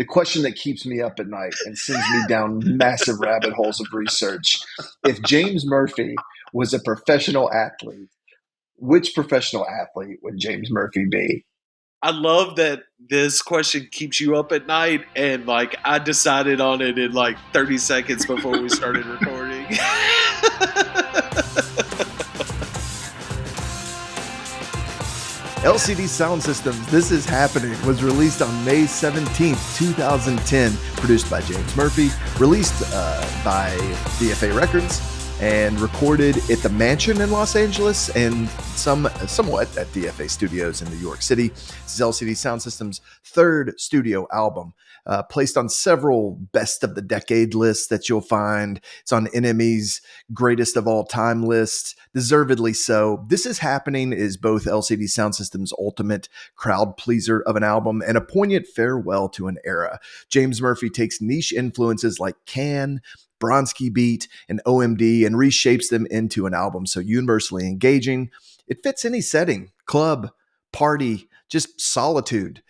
the question that keeps me up at night and sends me down massive rabbit holes of research. If James Murphy was a professional athlete, which professional athlete would James Murphy be? I love that this question keeps you up at night, and like I decided on it in like 30 seconds before we started recording. LCD Soundsystem's This Is Happening was released on May 17th, 2010, produced by James Murphy, released by DFA Records, and recorded at the Mansion in Los Angeles and somewhat at DFA Studios in New York City. This is LCD Soundsystem's third studio album, placed on several best of the decade lists that you'll find. It's on NME's greatest of all time list, deservedly so. This Is Happening is both LCD Soundsystem's ultimate crowd pleaser of an album and a poignant farewell to an era. James Murphy takes niche influences like Can, Bronski Beat, and OMD and reshapes them into an album so universally engaging. It fits any setting, club, party, just solitude,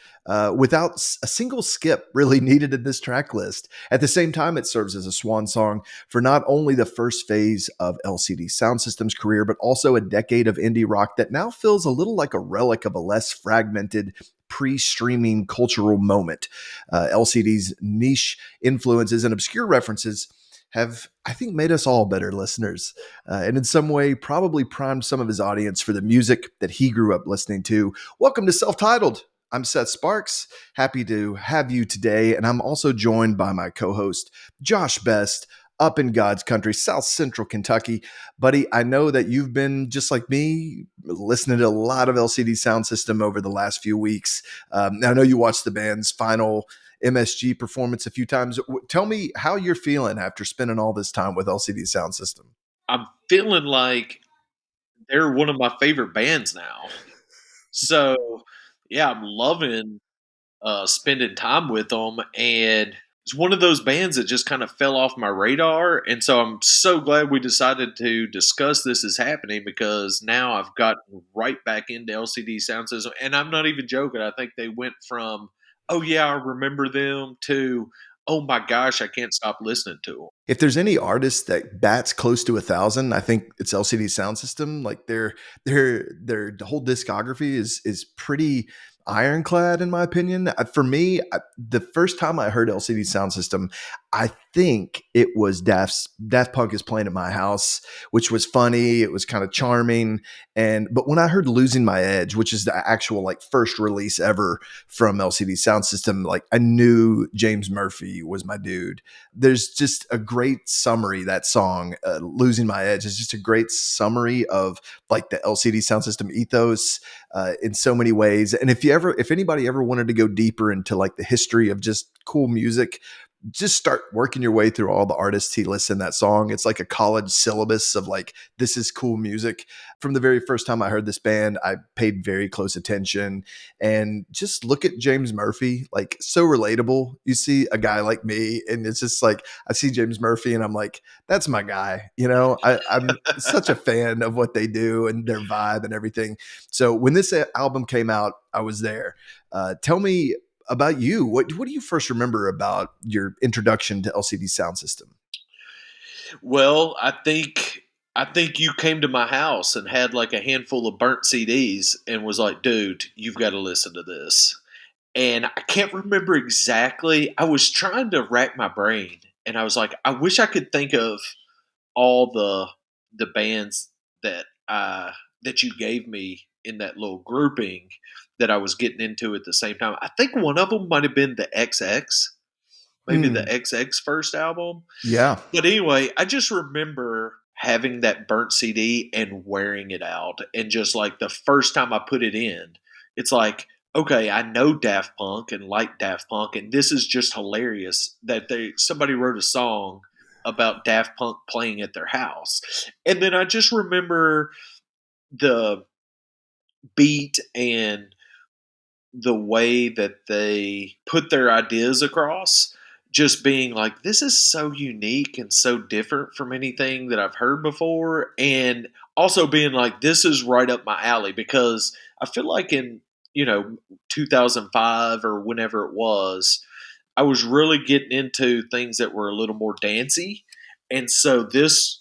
without a single skip really needed in this track list. At the same time, it serves as a swan song for not only the first phase of LCD Soundsystem's career, but also a decade of indie rock that now feels a little like a relic of a less fragmented pre-streaming cultural moment. LCD's niche influences and obscure references have, I think, made us all better listeners, and in some way probably primed some of his audience for the music that he grew up listening to. Welcome to Self-Titled. I'm Seth Sparks. Happy to have you today, and I'm also joined by my co-host, Josh Best, up in God's country, South Central Kentucky. Buddy, I know that you've been, just like me, listening to a lot of LCD Soundsystem over the last few weeks. I know you watched the band's final MSG performance a few times. Tell me how you're feeling after spending all this time with LCD Soundsystem. I'm feeling like they're one of my favorite bands now. So, yeah, I'm loving spending time with them. And it's one of those bands that just kind of fell off my radar. And so I'm so glad we decided to discuss This Is Happening, because now I've gotten right back into LCD Soundsystem. And I'm not even joking. I think they went from, oh, yeah, I remember them, to, oh my gosh, I can't stop listening to them. If there's any artist that bats close to 1,000, I think it's LCD Soundsystem. Like their whole discography is pretty ironclad, in my opinion. For me, the first time I heard LCD Soundsystem, I think it was Daft Punk Is Playing at My House, which was funny. It was kind of charming. But when I heard Losing My Edge, which is the actual like first release ever from LCD Soundsystem, like I knew James Murphy was my dude. There's just a great summary. That song, Losing My Edge, is just a great summary of like the LCD Soundsystem ethos in so many ways. And if anybody ever wanted to go deeper into like the history of just cool music, just start working your way through all the artists he lists in that song. It's like a college syllabus of like, this is cool music. From the very first time I heard this band, I paid very close attention. And just look at James Murphy, like so relatable. You see a guy like me, and it's just like, I see James Murphy and I'm like, that's my guy. You know, I'm such a fan of what they do and their vibe and everything. So when this album came out, I was there. Tell me about you. What do you first remember about your introduction to LCD Soundsystem? Well, I think you came to my house and had like a handful of burnt CDs and was like, dude, you've got to listen to this. And I can't remember exactly. I was trying to rack my brain, and I was like, I wish I could think of all the bands that that you gave me in that little grouping that I was getting into at the same time. I think one of them might have been the XX, maybe the XX first album. Yeah. But anyway, I just remember having that burnt CD and wearing it out. And just like the first time I put it in, it's like, okay, I know Daft Punk and like Daft Punk, and this is just hilarious that somebody wrote a song about Daft Punk playing at their house. And then I just remember the beat and the way that they put their ideas across, just being like, this is so unique and so different from anything that I've heard before. And also being like, this is right up my alley, because I feel like in, 2005 or whenever it was, I was really getting into things that were a little more dancey, and so this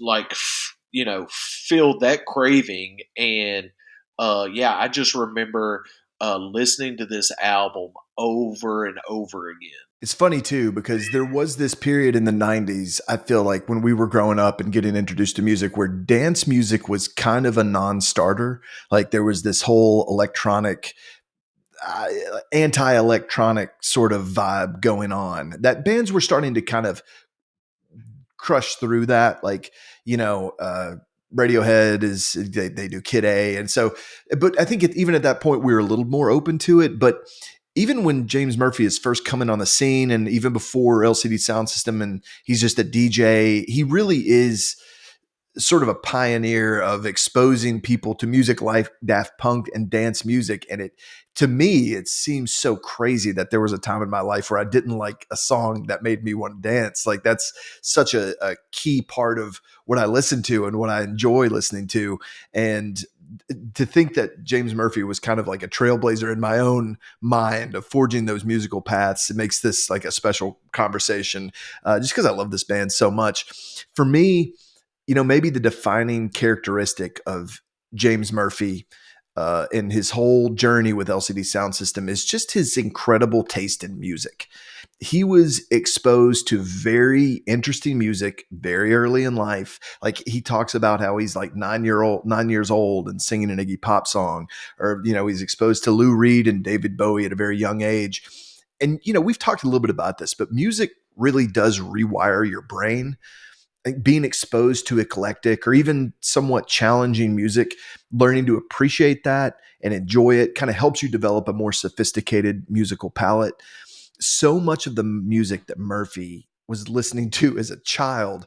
filled that craving. And yeah, I just remember listening to this album over and over again. It's funny too, because there was this period in the 90s, I feel like, when we were growing up and getting introduced to music, where dance music was kind of a non-starter. Like there was this whole electronic, uh, anti-electronic sort of vibe going on that bands were starting to kind of crush through that. Like, Radiohead they do Kid A. And so, but I think even at that point, we were a little more open to it. But even when James Murphy is first coming on the scene, and even before LCD Soundsystem, and he's just a DJ, he really is sort of a pioneer of exposing people to music like Daft Punk and dance music. And to me, it seems so crazy that there was a time in my life where I didn't like a song that made me want to dance. Like that's such a key part of what I listen to and what I enjoy listening to. And to think that James Murphy was kind of like a trailblazer in my own mind of forging those musical paths, it makes this like a special conversation, just because I love this band so much. For me, maybe the defining characteristic of James Murphy in his whole journey with LCD Soundsystem is just his incredible taste in music. He was exposed to very interesting music very early in life. Like he talks about how he's like 9 years old and singing an Iggy Pop song, or he's exposed to Lou Reed and David Bowie at a very young age. And we've talked a little bit about this, but music really does rewire your brain. Being exposed to eclectic or even somewhat challenging music, learning to appreciate that and enjoy it kind of helps you develop a more sophisticated musical palette. So much of the music that Murphy was listening to as a child,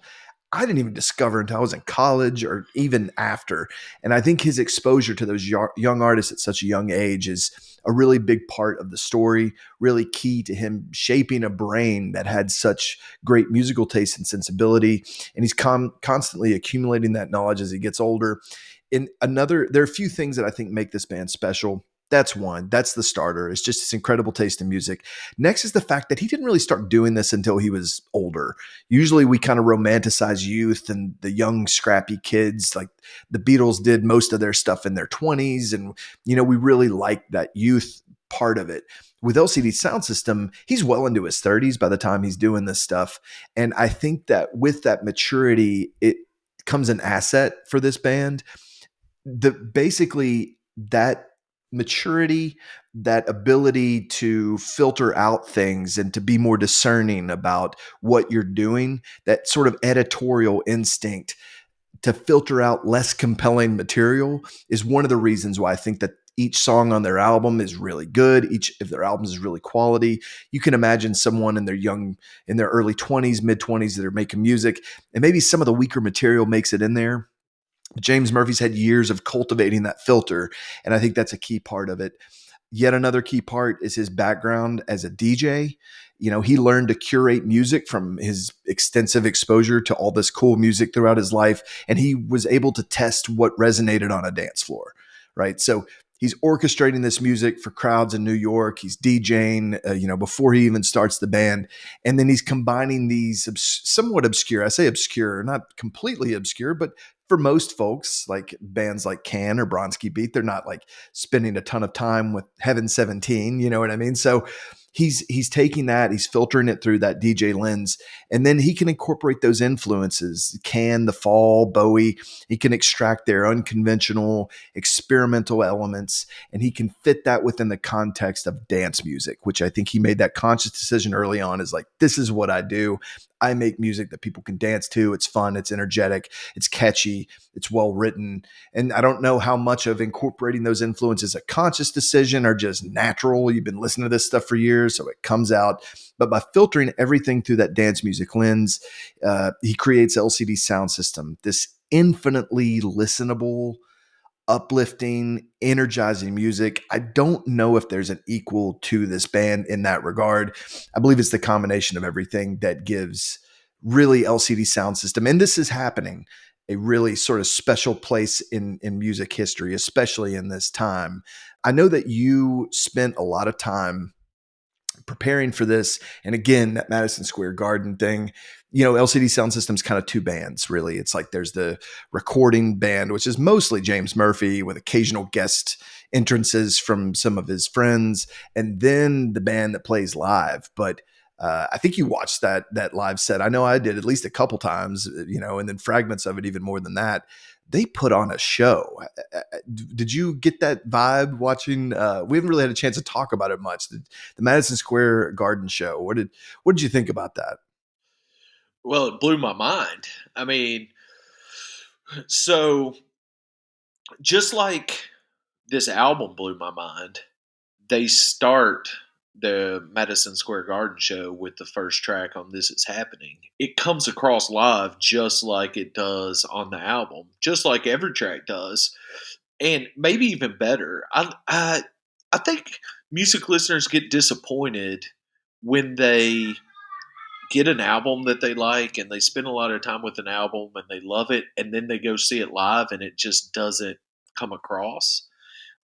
I didn't even discover until I was in college or even after. And I think his exposure to those young artists at such a young age is a really big part of the story, really key to him shaping a brain that had such great musical taste and sensibility. And he's constantly accumulating that knowledge as he gets older. There are a few things that I think make this band special. That's one. That's the starter. It's just his incredible taste in music. Next is the fact that he didn't really start doing this until he was older. Usually we kind of romanticize youth and the young, scrappy kids. Like the Beatles did most of their stuff in their 20s. And, we really like that youth part of it. With LCD Soundsystem, he's well into his 30s by the time he's doing this stuff. And I think that with that maturity, it comes an asset for this band. Basically that maturity, that ability to filter out things and to be more discerning about what you're doing, that sort of editorial instinct to filter out less compelling material is one of the reasons why I think that each song on their album is really good. Each of their albums is really quality. You can imagine someone in their early 20s, mid 20s that are making music, and maybe some of the weaker material makes it in there. James Murphy's had years of cultivating that filter, and I think that's a key part of it. Yet another key part is his background as a DJ. He learned to curate music from his extensive exposure to all this cool music throughout his life, and he was able to test what resonated on a dance floor, right? So he's orchestrating this music for crowds in New York. He's DJing, before he even starts the band. And then he's combining these somewhat obscure, I say obscure, not completely obscure, but for most folks, like bands like Can or Bronski Beat, they're not like spending a ton of time with Heaven 17, you know what I mean? So he's taking that, he's filtering it through that DJ lens, and then he can incorporate those influences, Can, The Fall, Bowie. He can extract their unconventional, experimental elements, and he can fit that within the context of dance music, which I think he made that conscious decision early on, is like, this is what I do. I make music that people can dance to. It's fun. It's energetic. It's catchy. It's well written. And I don't know how much of incorporating those influences a conscious decision or just natural. You've been listening to this stuff for years, so it comes out. But by filtering everything through that dance music lens, he creates LCD Soundsystem, this infinitely listenable, uplifting, energizing music. I don't know if there's an equal to this band in that regard. I believe it's the combination of everything that gives really LCD Soundsystem, and this is happening, a really sort of special place in music history, especially in this time. I know that you spent a lot of time preparing for this, and again, that Madison Square Garden thing, LCD Soundsystem's kind of two bands, really. It's like there's the recording band, which is mostly James Murphy with occasional guest entrances from some of his friends, and then the band that plays live. But I think you watched that live set. I know I did at least a couple times, and then fragments of it even more than that. They put on a show. Did you get that vibe watching? We haven't really had a chance to talk about it much. The Madison Square Garden show. What did you think about that? Well, it blew my mind. I mean, so just like this album blew my mind, they start the Madison Square Garden show with the first track on This Is Happening. It comes across live just like it does on the album, just like every track does, and maybe even better. I think music listeners get disappointed when they get an album that they like and they spend a lot of time with an album and they love it, and then they go see it live and it just doesn't come across.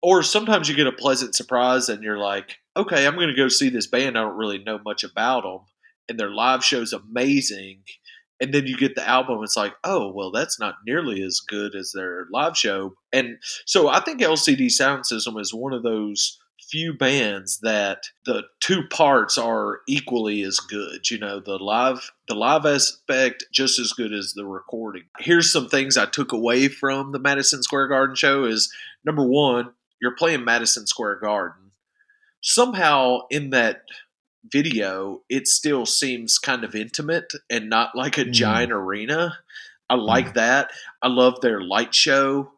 Or sometimes you get a pleasant surprise and you're like, okay, I'm going to go see this band. I don't really know much about them, and their live show's amazing. And then you get the album, it's like, oh, well, that's not nearly as good as their live show. And so I think LCD Sound System is one of those few bands that the two parts are equally as good. The live aspect just as good as the recording. Here's some things I took away from the Madison Square Garden show is, number one, you're playing Madison Square Garden. Somehow in that video, it still seems kind of intimate and not like a giant arena. I like that. I love their light show.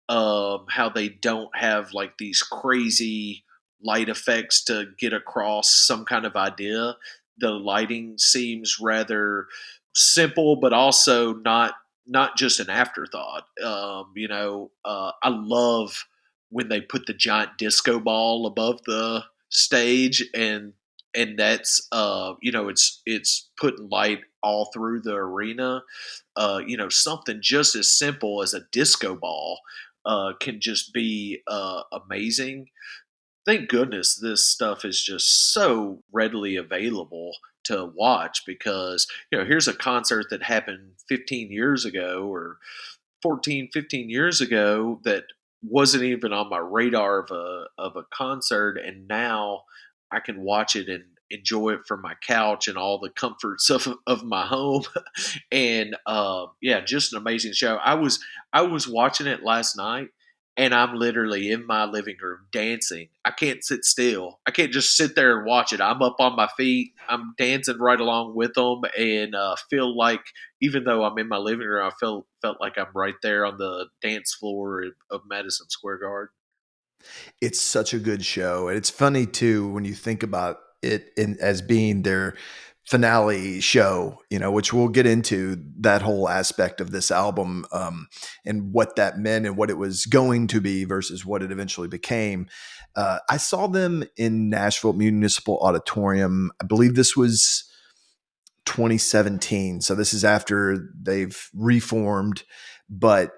How they don't have like these crazy light effects to get across some kind of idea. The lighting seems rather simple, but also not just an afterthought. I love when they put the giant disco ball above the stage, and that's it's putting light all through the arena. Something just as simple as a disco ball can just be amazing. Thank goodness this stuff is just so readily available to watch, because here's a concert that happened 15 years ago or 14, 15 years ago that wasn't even on my radar of a concert, and now I can watch it and enjoy it from my couch and all the comforts of my home. And just an amazing show. I was watching it last night, and I'm literally in my living room dancing. I can't sit still. I can't just sit there and watch it. I'm up on my feet. I'm dancing right along with them, and feel like, even though I'm in my living room, I felt like I'm right there on the dance floor of Madison Square Garden. It's such a good show. And it's funny too, when you think about it as being their finale show, which we'll get into that whole aspect of this album, and what that meant and what it was going to be versus what it eventually became. I saw them in Nashville Municipal Auditorium. I believe this was 2017. So this is after they've reformed, but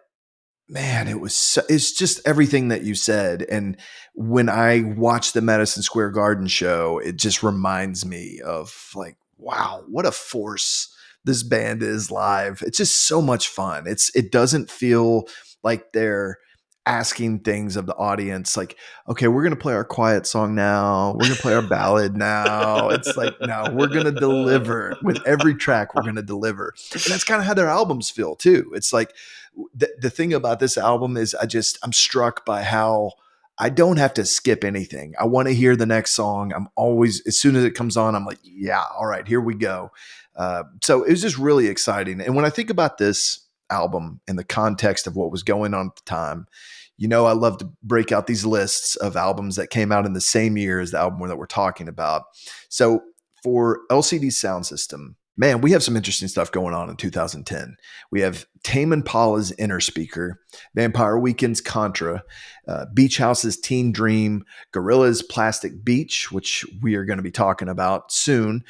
man, it's just everything that you said. And when I watch the Madison Square Garden show, it just reminds me of like, wow, what a force this band is live. It's just so much fun. It doesn't feel like they're asking things of the audience like, okay, we're going to play our quiet song now. We're going to play our ballad now. It's like, no, we're going to deliver with every track. We're going to deliver. And that's kind of how their albums feel too. It's like the thing about this album is I'm struck by how I don't have to skip anything. I want to hear the next song. I'm always, as soon as it comes on, I'm like, yeah, all right, here we go. So it was just really exciting. And when I think about this album in the context of what was going on at the time, I love to break out these lists of albums that came out in the same year as the album that we're talking about. So for LCD Soundsystem, man, we have some interesting stuff going on in 2010. We have Tame Impala's Inner Speaker, Vampire Weekend's Contra, Beach House's Teen Dream, Gorilla's Plastic Beach, which we are going to be talking about soon,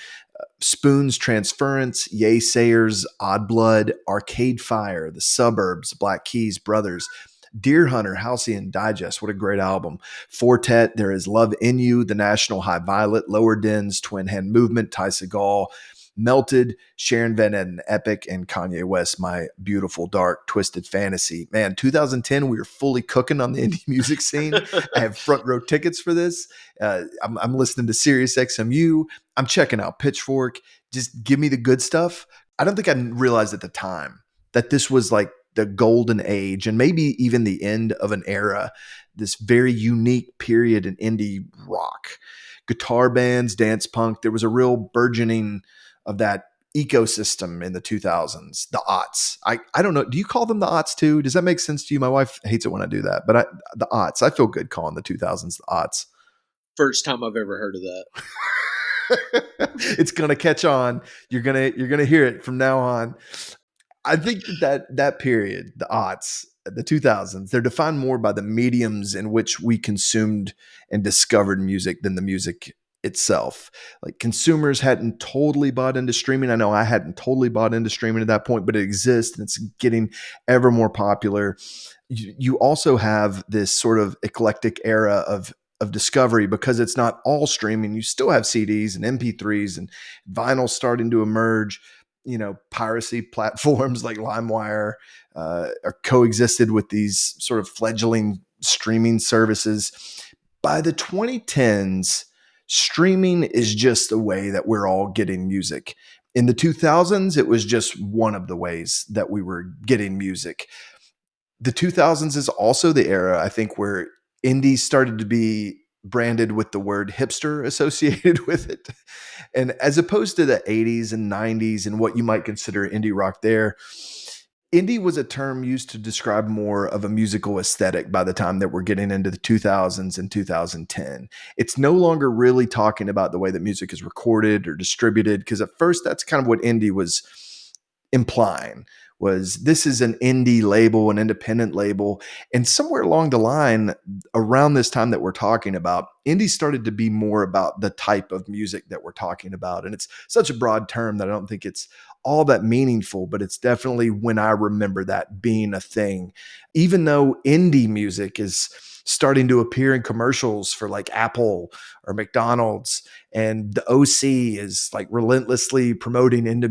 Spoon's Transference, Yeasayers, Odd Blood, Arcade Fire, The Suburbs, Black Keys Brothers, Deer Hunter, Halcyon Digest, what a great album. Fortet, There Is Love in You, The National, High Violet, Lower Dens, Twin Hand Movement, Ty Segall, Melted, Sharon Van Etten, Epic, and Kanye West, My Beautiful Dark Twisted Fantasy. Man, 2010, we were fully cooking on the indie music scene. I have front row tickets for this. I'm listening to Sirius XMU. I'm checking out Pitchfork. Just give me the good stuff. I don't think I realized at the time that this was like the golden age and maybe even the end of an era, this very unique period in indie rock. Guitar bands, dance punk, there was a real burgeoning of that ecosystem in the 2000s, the aughts. I don't know. Do you call them the aughts too? Does that make sense to you? My wife hates it when I do that, but the aughts, I feel good calling the 2000s the aughts. First time I've ever heard of that. It's going to catch on. You're going to hear it from now on. I think that period, the aughts, the 2000s, they're defined more by the mediums in which we consumed and discovered music than the music itself. Like consumers hadn't totally bought into streaming. I know I hadn't totally bought into streaming at that point, but it exists and it's getting ever more popular. You also have this sort of eclectic era of discovery because it's not all streaming. You still have CDs and MP3s and vinyl starting to emerge. Piracy platforms like LimeWire are coexisted with these sort of fledgling streaming services. By the 2010s, streaming is just the way that we're all getting music. In the 2000s, it was just one of the ways that we were getting music. The 2000s is also the era, I think, where indie started to be branded with the word hipster associated with it. And as opposed to the 80s and 90s and what you might consider indie rock there, indie was a term used to describe more of a musical aesthetic by the time that we're getting into the 2000s and 2010. It's no longer really talking about the way that music is recorded or distributed, because at first that's kind of what indie was implying. Was this is an indie label, an independent label. And somewhere along the line, around this time that we're talking about, indie started to be more about the type of music that we're talking about. And it's such a broad term that I don't think it's all that meaningful, but it's definitely when I remember that being a thing. Even though indie music is starting to appear in commercials for like Apple or McDonald's, and the OC is like relentlessly promoting indie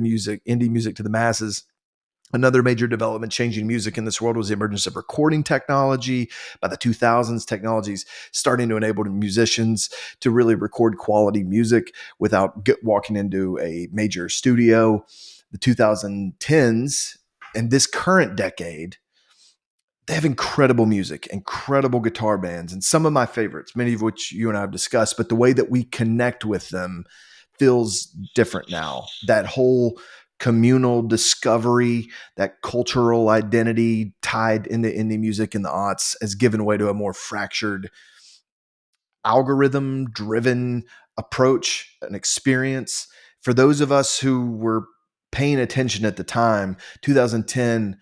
music to the masses. Another major development changing music in this world was the emergence of recording technology. By the 2000s, technology's starting to enable musicians to really record quality music without walking into a major studio. The 2010s and this current decade, they have incredible music, incredible guitar bands, and some of my favorites, many of which you and I have discussed, but the way that we connect with them feels different now. That whole communal discovery, that cultural identity tied into indie music in the aughts has given way to a more fractured, algorithm driven approach, an experience. For those of us who were paying attention at the time, 2010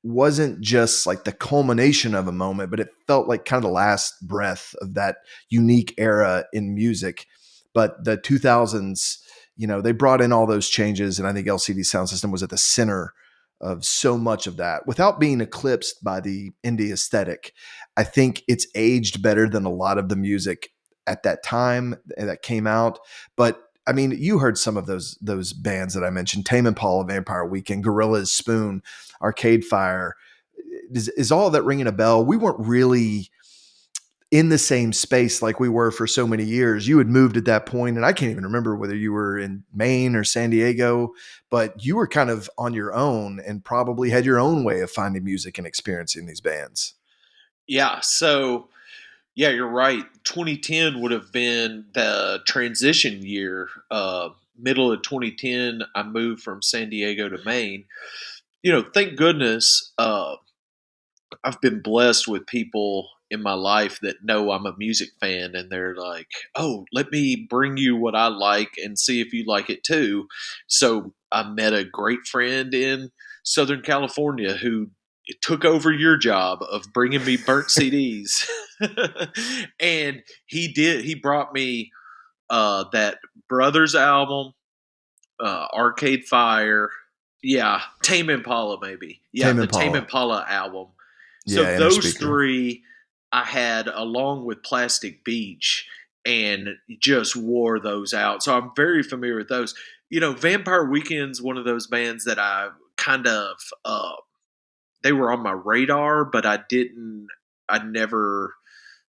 wasn't just like the culmination of a moment, but it felt like kind of the last breath of that unique era in music. But the 2000s, they brought in all those changes, and I think LCD Soundsystem was at the center of so much of that without being eclipsed by the indie aesthetic. I think it's aged better than a lot of the music at that time that came out. But I mean, you heard some of those bands that I mentioned: Tame Impala, Vampire Weekend, Gorillaz, Spoon, Arcade Fire. Is all of that ringing a bell? We weren't really in the same space like we were for so many years. You had moved at that point, and I can't even remember whether you were in Maine or San Diego, but you were kind of on your own and probably had your own way of finding music and experiencing these bands. Yeah. So, yeah, you're right. 2010 would have been the transition year. Middle of 2010, I moved from San Diego to Maine. Thank goodness I've been blessed with people in my life that know I'm a music fan, and they're like, "Oh, let me bring you what I like and see if you like it too." So I met a great friend in Southern California who took over your job of bringing me burnt CDs, and he brought me that Brothers album, Arcade Fire, yeah, Tame Impala maybe, yeah, Tame the Tame Impala. Impala album. So Yeah, inner those speaker. three I had along with Plastic Beach and just wore those out. So I'm very familiar with those. Vampire Weekend's one of those bands that I kind of they were on my radar, but I never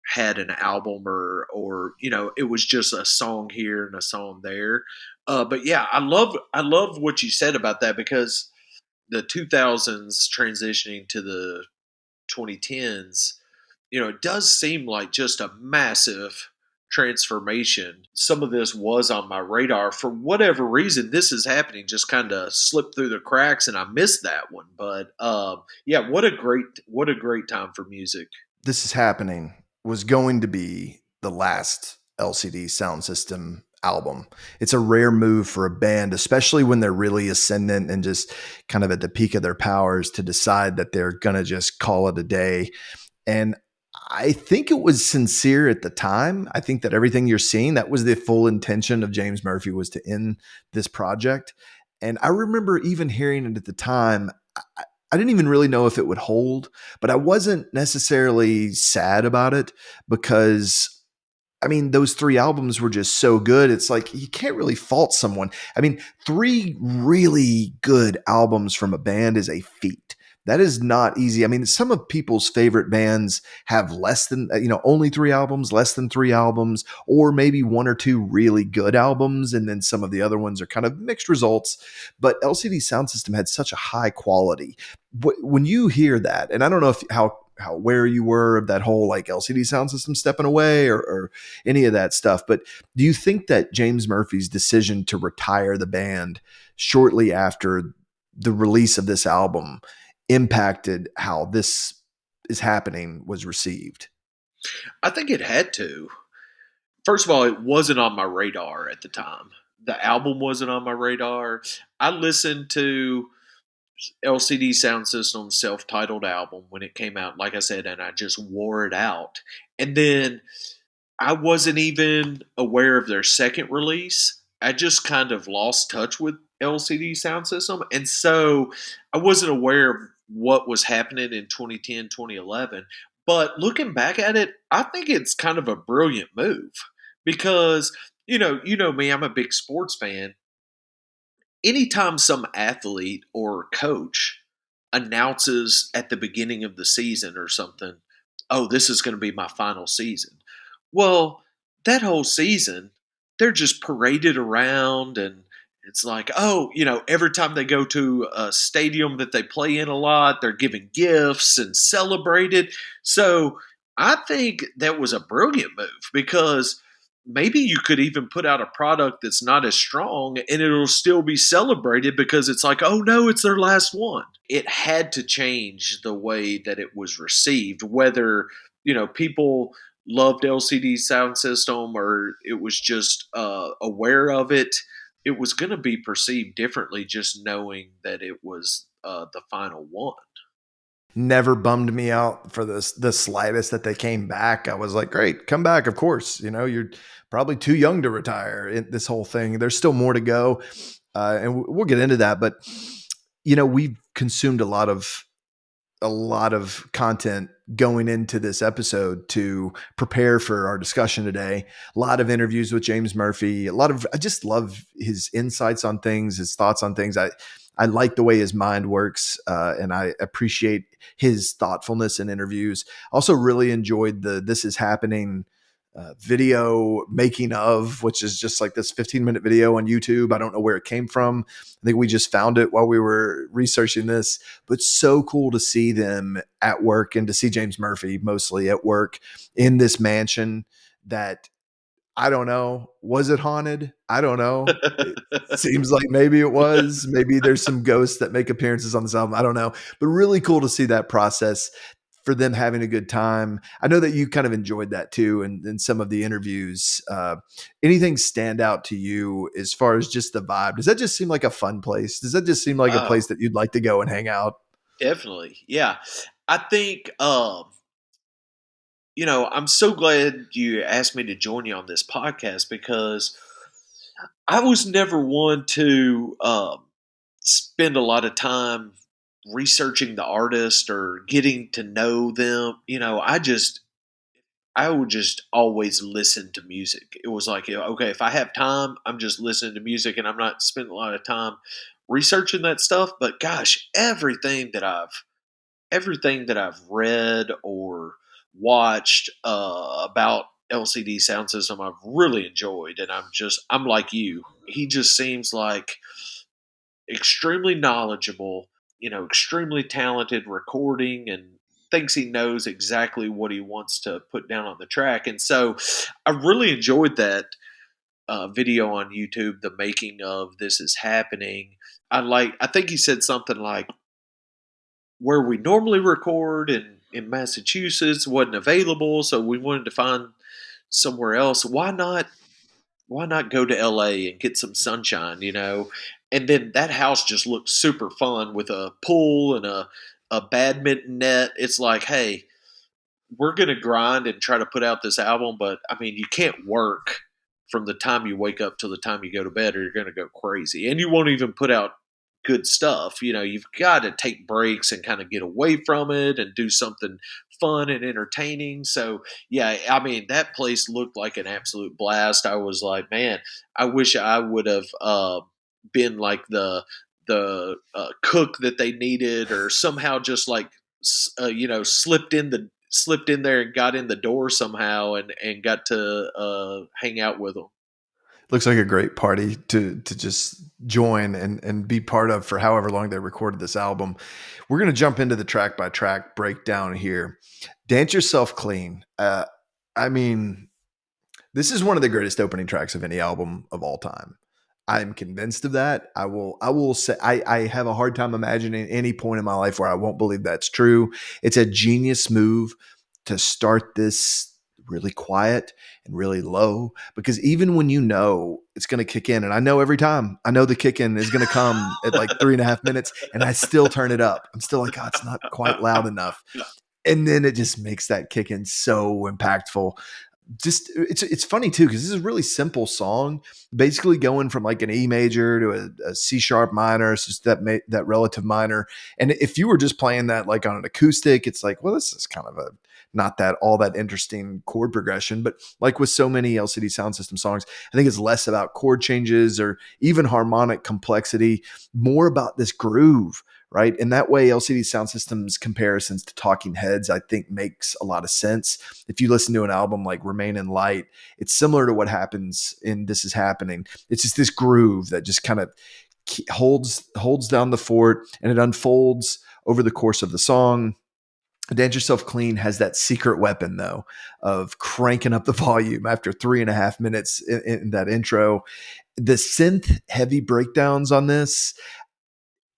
had an album or it was just a song here and a song there. But yeah, I love what you said about that because the 2000s transitioning to the 2010s, it does seem like just a massive transformation. Some of this was on my radar for whatever reason. This is happening, just kind of slipped through the cracks, and I missed that one. But yeah, what a great time for music. This Is Happening was going to be the last LCD Soundsystem album. It's a rare move for a band, especially when they're really ascendant and just kind of at the peak of their powers, to decide that they're going to just call it a day. And I think it was sincere at the time. I think that everything you're seeing, that was the full intention of James Murphy, was to end this project. And I remember even hearing it at the time. I didn't even really know if it would hold, but I wasn't necessarily sad about it because I mean, those three albums were just so good. It's like you can't really fault someone. I mean, three really good albums from a band is a feat. That is not easy. I mean, some of people's favorite bands have less than, only three albums, less than three albums, or maybe one or two really good albums. And then some of the other ones are kind of mixed results. But LCD Soundsystem had such a high quality. When you hear that, and I don't know how aware you were of that whole like LCD Soundsystem stepping away or any of that stuff. But do you think that James Murphy's decision to retire the band shortly after the release of this album impacted how This Is Happening was received? I think it had to. First of all, it wasn't on my radar at the time. The album wasn't on my radar. I listened to LCD Soundsystem's self-titled album when it came out, like I said, and I just wore it out. And then I wasn't even aware of their second release. I just kind of lost touch with LCD Soundsystem, and so I wasn't aware of what was happening in 2010, 2011. But looking back at it, I think it's kind of a brilliant move because you know me, I'm a big sports fan. Anytime some athlete or coach announces at the beginning of the season or something, oh, this is going to be my final season. Well, that whole season, they're just paraded around and it's like, oh, every time they go to a stadium that they play in a lot, they're giving gifts and celebrated. So I think that was a brilliant move because maybe you could even put out a product that's not as strong and it'll still be celebrated because it's like, oh no, it's their last one. It had to change the way that it was received, whether, people loved LCD Sound System or it was just aware of it. It was going to be perceived differently just knowing that it was the final one. Never bummed me out for the slightest that they came back. I was like, great, come back. Of course, you're probably too young to retire in this whole thing. There's still more to go. And we'll get into that, but we've consumed a lot of content going into this episode to prepare for our discussion today. A lot of interviews with James Murphy. I just love his insights on things, his thoughts on things. I like the way his mind works, and I appreciate his thoughtfulness in interviews. Also, really enjoyed the This Is Happening video making of, which is just like this 15-minute video on YouTube. I don't know where it came from. I think we just found it while we were researching this, but so cool to see them at work and to see James Murphy mostly at work in this mansion that, I don't know, was it haunted? I don't know. It seems like maybe it was. Maybe there's some ghosts that make appearances on this album. I don't know. But really cool to see that process for them having a good time. I know that you kind of enjoyed that too in some of the interviews. Anything stand out to you as far as just the vibe? Does that just seem like a fun place? Does that just seem like a Oh, place that you'd like to go and hang out? definitely. Yeah. I think I'm so glad you asked me to join you on this podcast because I was never one to spend a lot of time researching the artist or getting to know them, I would just always listen to music. It was like, okay, if I have time, I'm just listening to music and I'm not spending a lot of time researching that stuff. But gosh, everything that I've read or watched about LCD Soundsystem, I've really enjoyed, and I'm like you. He just seems like extremely knowledgeable, extremely talented recording, and thinks he knows exactly what he wants to put down on the track. And so I really enjoyed that video on YouTube, the making of This Is Happening. I think he said something like, where we normally record in Massachusetts wasn't available, so we wanted to find somewhere else. Why not go to LA and get some sunshine, And then that house just looked super fun with a pool and a badminton net. It's like, hey, we're gonna grind and try to put out this album, but I mean, you can't work from the time you wake up till the time you go to bed, or you're gonna go crazy, and you won't even put out good stuff. You've got to take breaks and kind of get away from it and do something fun and entertaining. So yeah, I mean, that place looked like an absolute blast. I was like, man, I wish I would have been like the cook that they needed, or somehow just like slipped in there and got in the door somehow, and got to hang out with them. Looks like a great party to just join and be part of for however long they recorded this album. We're going to jump into the track by track breakdown here. Dance Yourself Clean. I mean, this is one of the greatest opening tracks of any album of all time. I'm convinced of that. I will say I have a hard time imagining any point in my life where I won't believe that's true. It's a genius move to start this really quiet and really low, because even when it's going to kick in, and I know every time I know the kick in is going to come at like 3.5 minutes, and I still turn it up. I'm still like, oh, it's not quite loud enough. And then it just makes that kick in so impactful. Just it's funny too, because this is a really simple song, basically going from like an E major to a C sharp minor. It's just that relative minor. And if you were just playing that like on an acoustic, it's like, well, this is kind of a not that all that interesting chord progression. But like with so many LCD Soundsystem songs, I think it's less about chord changes or even harmonic complexity, more about this groove. Right. And that way, LCD Soundsystem's comparisons to Talking Heads, I think, makes a lot of sense. If you listen to an album like Remain in Light, it's similar to what happens in This Is Happening. It's just this groove that just kind of holds down the fort, and it unfolds over the course of the song. Dance Yourself Clean has that secret weapon, though, of cranking up the volume after 3.5 minutes in that intro. The synth heavy breakdowns on this,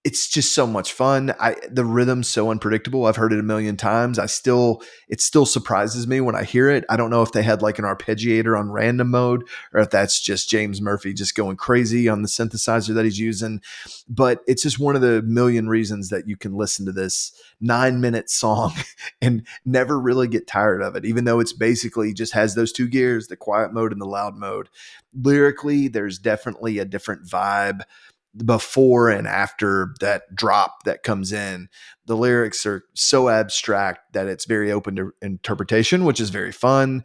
it's just so much fun. The rhythm's so unpredictable. I've heard it a million times. It still surprises me when I hear it. I don't know if they had like an arpeggiator on random mode, or if that's just James Murphy just going crazy on the synthesizer that he's using. But it's just one of the million reasons that you can listen to this 9-minute song and never really get tired of it, even though it's basically just has those two gears, the quiet mode and the loud mode. Lyrically, there's definitely a different vibe before and after that drop that comes in. The lyrics are so abstract that it's very open to interpretation, which is very fun.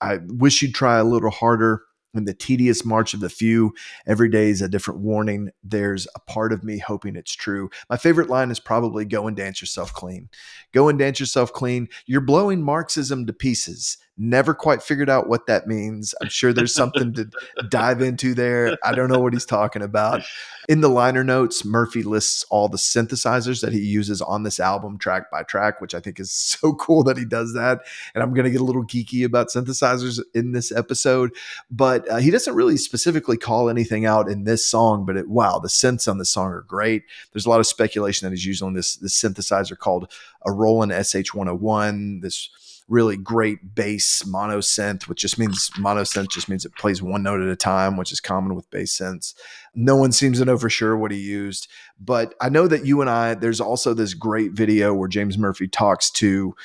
I wish you'd try a little harder. In the tedious march of the few, every day is a different warning. There's a part of me hoping it's true. My favorite line is probably "Go and dance yourself clean." Go and dance yourself clean. You're blowing Marxism to pieces. Never quite figured out what that means. I'm sure there's something to dive into there. I don't know what he's talking about. In the liner notes, Murphy lists all the synthesizers that he uses on this album track by track, which I think is so cool that he does that. And I'm going to get a little geeky about synthesizers in this episode, but he doesn't really specifically call anything out in this song. But wow, the synths on this song are great. There's a lot of speculation that he's using on this synthesizer called a Roland SH101, this really great bass mono synth, which just means it plays one note at a time, which is common with bass synths. No one seems to know for sure what he used, but I know that there's also this great video where James Murphy talks to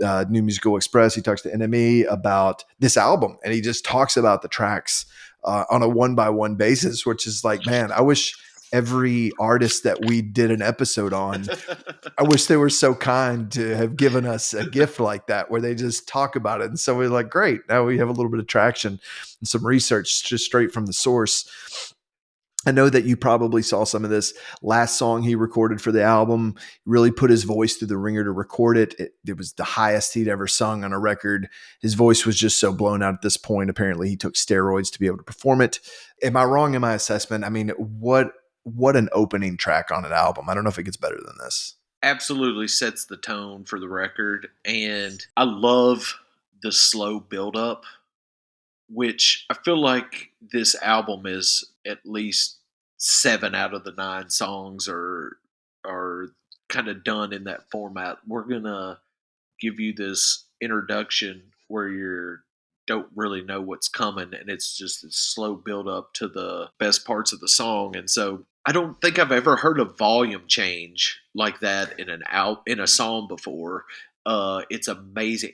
New Musical Express. He talks to NME about this album, and he just talks about the tracks on a one-by-one basis, which is like, man, I wish every artist that we did an episode on. I wish they were so kind to have given us a gift like that where they just talk about it. And so we're like, great, now we have a little bit of traction and some research just straight from the source. I know that you probably saw some of this last song he recorded for the album, really put his voice through the ringer to record it. It was the highest he'd ever sung on a record. His voice was just so blown out at this point. Apparently he took steroids to be able to perform it. Am I wrong in my assessment? I mean, what an opening track on an album. I don't know if it gets better than this. Absolutely sets the tone for the record. And I love the slow buildup, which I feel like this album is at least 7 out of the 9 songs are kind of done in that format. We're gonna give you this introduction where you don't really know what's coming, and it's just this slow build up to the best parts of the song. And so I don't think I've ever heard a volume change like that in a song before. It's amazing.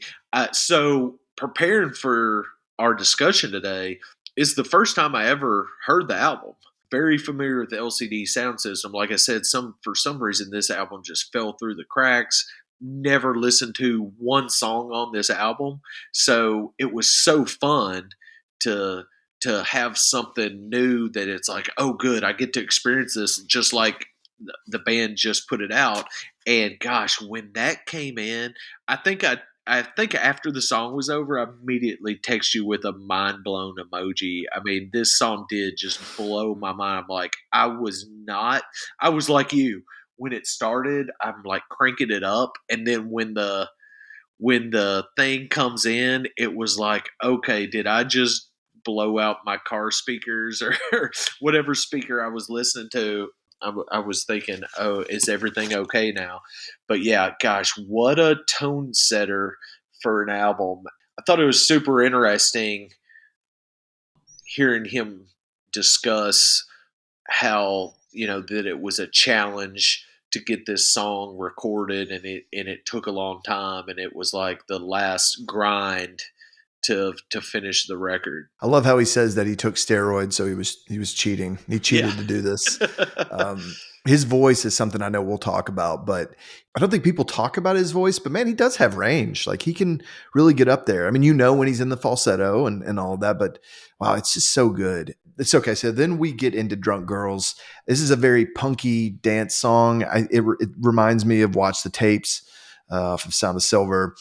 So preparing for our discussion today is the first time I ever heard the album. Very familiar with the LCD Soundsystem. Like I said, for some reason this album just fell through the cracks. Never listened to one song on this album, so it was so fun to have something new that it's like, oh, good, I get to experience this just like the band just put it out. And gosh, when that came in, I think after the song was over, I immediately text you with a mind blown emoji. I mean, this song did just blow my mind. I'm like, I was like you. When it started, I'm like cranking it up. And then when the thing comes in, it was like, okay, did I just blow out my car speakers or whatever speaker I was listening to? I was thinking, oh, is everything okay now? But yeah, gosh, what a tone setter for an album. I thought it was super interesting hearing him discuss how, that it was a challenge to get this song recorded, and it took a long time, and it was like the last grind to finish the record. I love how he says that he took steroids, so he was cheating. He cheated Yeah. to do this. His voice is something I know we'll talk about, but I don't think people talk about his voice. But man, he does have range. Like he can really get up there. I mean, when he's in the falsetto and all of that, but wow, it's just so good. It's okay. So then we get into Drunk Girls. This is a very punky dance song. It reminds me of Watch the Tapes from Sound of Silver.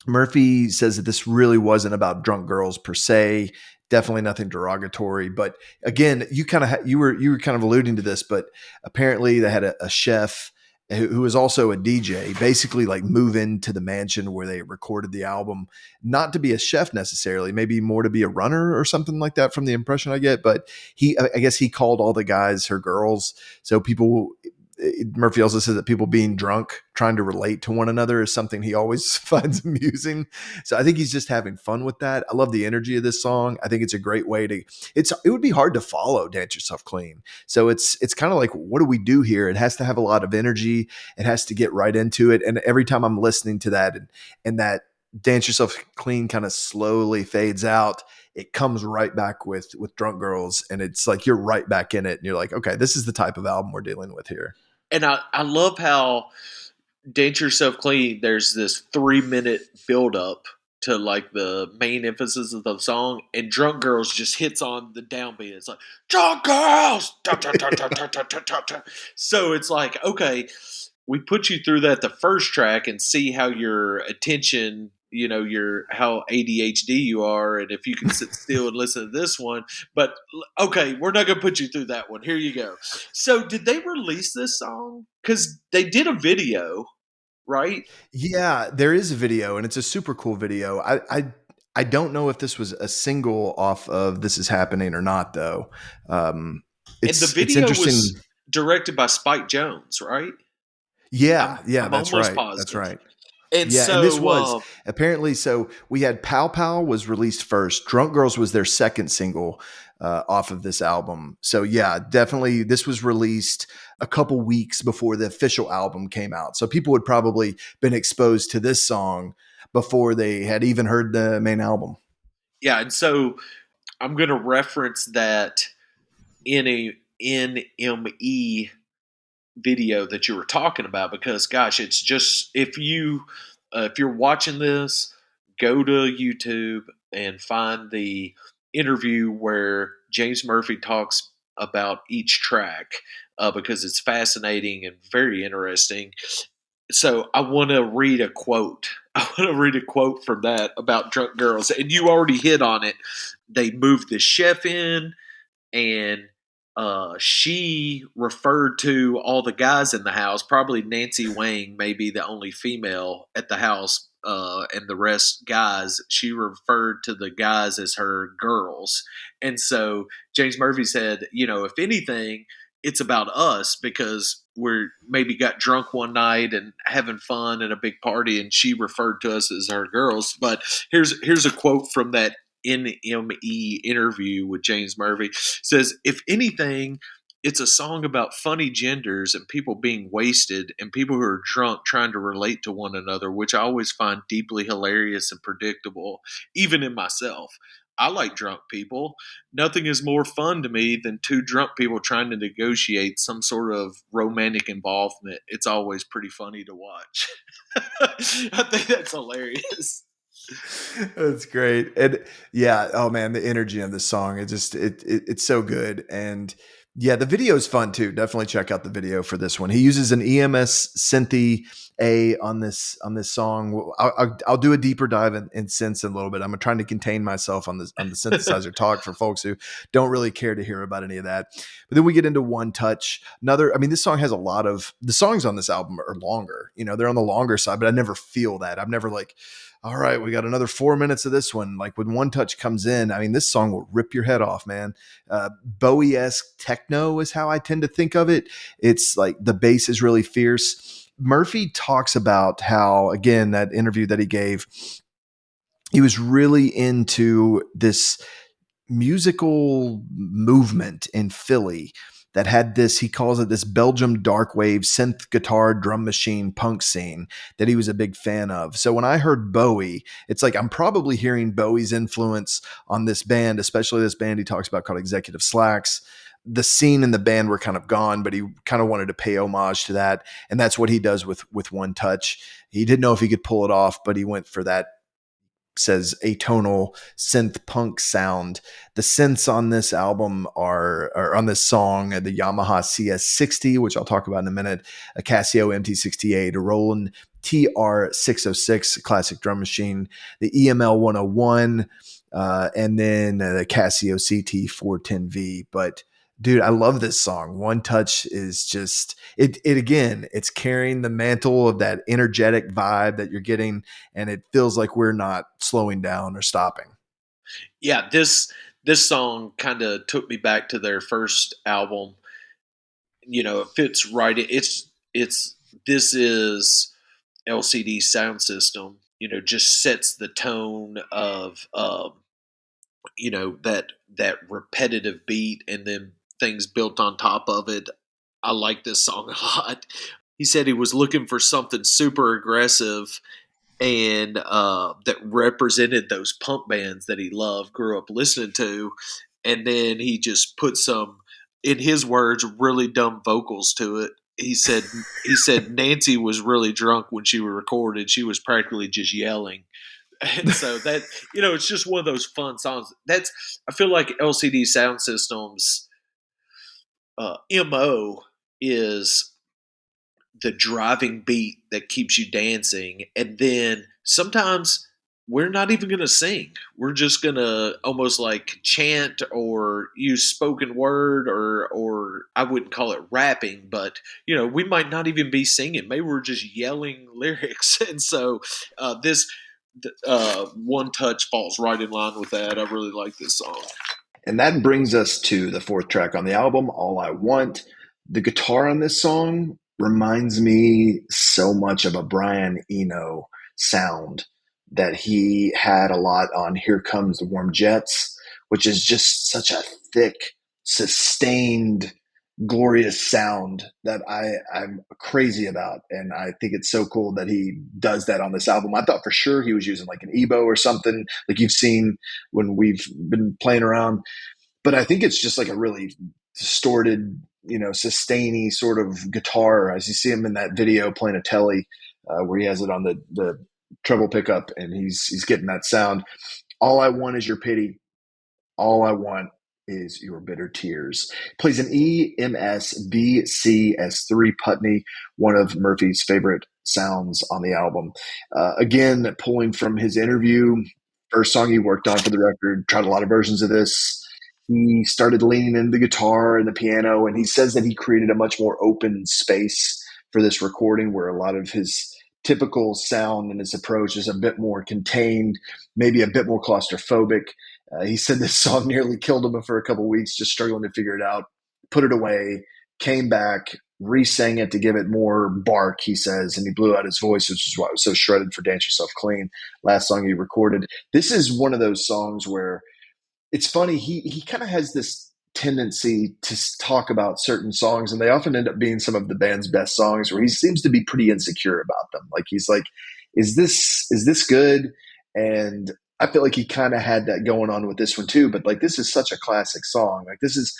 Murphy says that this really wasn't about drunk girls per se. Definitely nothing derogatory, but again, you were kind of alluding to this, but apparently they had a chef who was also a DJ, basically like move into the mansion where they recorded the album, not to be a chef necessarily, maybe more to be a runner or something like that from the impression I get. But I guess he called all the guys her girls. So Murphy also says that people being drunk, trying to relate to one another is something he always finds amusing. So I think he's just having fun with that. I love the energy of this song. I think it's a great way it would be hard to follow Dance Yourself Clean. So it's kind of like, what do we do here? It has to have a lot of energy. It has to get right into it. And every time I'm listening to that and that Dance Yourself Clean kind of slowly fades out, it comes right back with Drunk Girls. And it's like, you're right back in it. And you're like, okay, this is the type of album we're dealing with here. And I love how Dance Yourself Clean, there's this 3-minute build up to like the main emphasis of the song, and Drunk Girls just hits on the downbeat. It's like, Drunk Girls! So it's like, okay, we put you through that the first track and see how your attention, how ADHD you are, and if you can sit still and listen to this one. But okay, we're not going to put you through that one. Here you go. So did they release this song? Because they did a video, right? Yeah, there is a video, and it's a super cool video. I don't know if this was a single off of This Is Happening or not, though. And the It's video interesting. was directed by Spike Jonze, right? Yeah, I'm that's almost right. positive. That's right. And Yeah, so and this was apparently, so we had Pow Pow was released first. Drunk Girls was their second single off of this album. So yeah, definitely this was released a couple weeks before the official album came out. So people would probably been exposed to this song before they had even heard the main album. yeah, and so I'm going to reference that in NME video that you were talking about, because gosh, it's just, if you're watching this, go to YouTube and find the interview where James Murphy talks about each track, because it's fascinating and very interesting. So I want to read a quote. I want to read a quote from that about drunk girls, and you already hit on it. They moved the chef in, and she referred to all the guys in the house. Probably Nancy Wang may be the only female at the house, and the rest guys. She referred to the guys as her girls. And so James Murphy said, if anything, it's about us, because we're maybe got drunk one night and having fun at a big party, and she referred to us as her girls. But here's a quote from that NME interview with James Murphy. It says, if anything, it's a song about funny genders and people being wasted and people who are drunk trying to relate to one another, which I always find deeply hilarious and predictable, even in myself. I like drunk people. Nothing is more fun to me than two drunk people trying to negotiate some sort of romantic involvement. It's always pretty funny to watch. I think that's hilarious. That's great. And yeah, oh man, the energy on this song, it's so good. And yeah, the video is fun too. Definitely check out the video for this one. He uses an EMS synthy A on this song. I'll do a deeper dive in synths in a little bit. I'm trying to contain myself on the synthesizer talk for folks who don't really care to hear about any of that. But then we get into One Touch. This song has a lot of the songs on this album are longer. They're on the longer side, but I never feel that. I'm never like, all right, we got another 4 minutes of this one. Like when One Touch comes in, this song will rip your head off, man. Bowie-esque techno is how I tend to think of it. It's like the bass is really fierce. Murphy talks about how, again, that interview that he gave, he was really into this musical movement in Philly that had this, he calls it this Belgium dark wave synth guitar drum machine punk scene that he was a big fan of. So when I heard Bowie, it's like I'm probably hearing Bowie's influence on this band, especially this band he talks about called Executive Slacks. The scene and the band were kind of gone, but he kind of wanted to pay homage to that. And that's what he does with One Touch. He didn't know if he could pull it off, but he went for that, says, atonal synth punk sound. The synths on this album or on this song, the Yamaha CS60, which I'll talk about in a minute, a Casio MT68, a Roland TR606, classic drum machine, the EML 101, and then the Casio CT410V. But dude, I love this song. One Touch is just it again, it's carrying the mantle of that energetic vibe that you're getting, and it feels like we're not slowing down or stopping. Yeah, this song kind of took me back to their first album. It fits right. This is LCD Soundsystem. Just sets the tone of that repetitive beat, and then things built on top of it. I like this song a lot. He said he was looking for something super aggressive and that represented those punk bands that he loved, grew up listening to, and then he just put some, in his words, really dumb vocals to it. He said Nancy was really drunk when she was recorded. She was practically just yelling. And so that, it's just one of those fun songs. I feel like LCD Soundsystem's MO is the driving beat that keeps you dancing. And then sometimes we're not even going to sing. We're just going to almost like chant or use spoken word, or I wouldn't call it rapping, but we might not even be singing. Maybe we're just yelling lyrics. And so this One Touch falls right in line with that. I really like this song. And that brings us to the fourth track on the album, All I Want. The guitar on this song reminds me so much of a Brian Eno sound that he had a lot on Here Comes the Warm Jets, which is just such a thick, sustained, glorious sound that I'm crazy about. And I think it's so cool that he does that on this album. I thought for sure he was using like an Ebo or something like you've seen when we've been playing around. But I think it's just like a really distorted, sustainy sort of guitar as you see him in that video playing a telly, where he has it on the treble pickup and he's getting that sound. All I want is your pity. All I want is your bitter tears. Plays an EMS-BCS3 Putney, one of Murphy's favorite sounds on the album. Again, pulling from his interview, first song he worked on for the record, tried a lot of versions of this. He started leaning into the guitar and the piano, and he says that he created a much more open space for this recording where a lot of his typical sound and his approach is a bit more contained, maybe a bit more claustrophobic. He said this song nearly killed him for a couple of weeks, just struggling to figure it out, put it away, came back, re-sang it to give it more bark, he says, and he blew out his voice, which is why it was so shredded for Dance Yourself Clean, last song he recorded. This is one of those songs where it's funny, he kind of has this tendency to talk about certain songs, and they often end up being some of the band's best songs, where he seems to be pretty insecure about them. Like he's like, is this good? And I feel like he kind of had that going on with this one too. But like, this is such a classic song. Like this,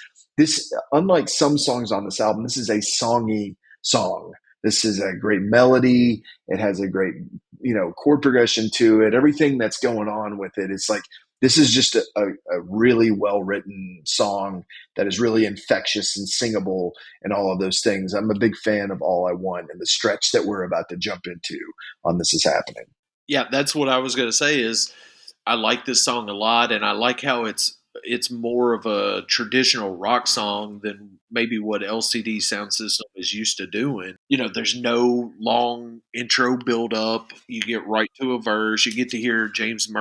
unlike some songs on this album, this is a songy song. This is a great melody. It has a great, chord progression to it. Everything that's going on with it, it's like, this is just a really well-written song that is really infectious and singable and all of those things. I'm a big fan of All I Want and the stretch that we're about to jump into on This Is Happening. Yeah, that's what I was going to say is I like this song a lot, and I like how it's more of a traditional rock song than maybe what LCD Soundsystem is used to doing. There's no long intro build up. You get right to a verse. You get to hear James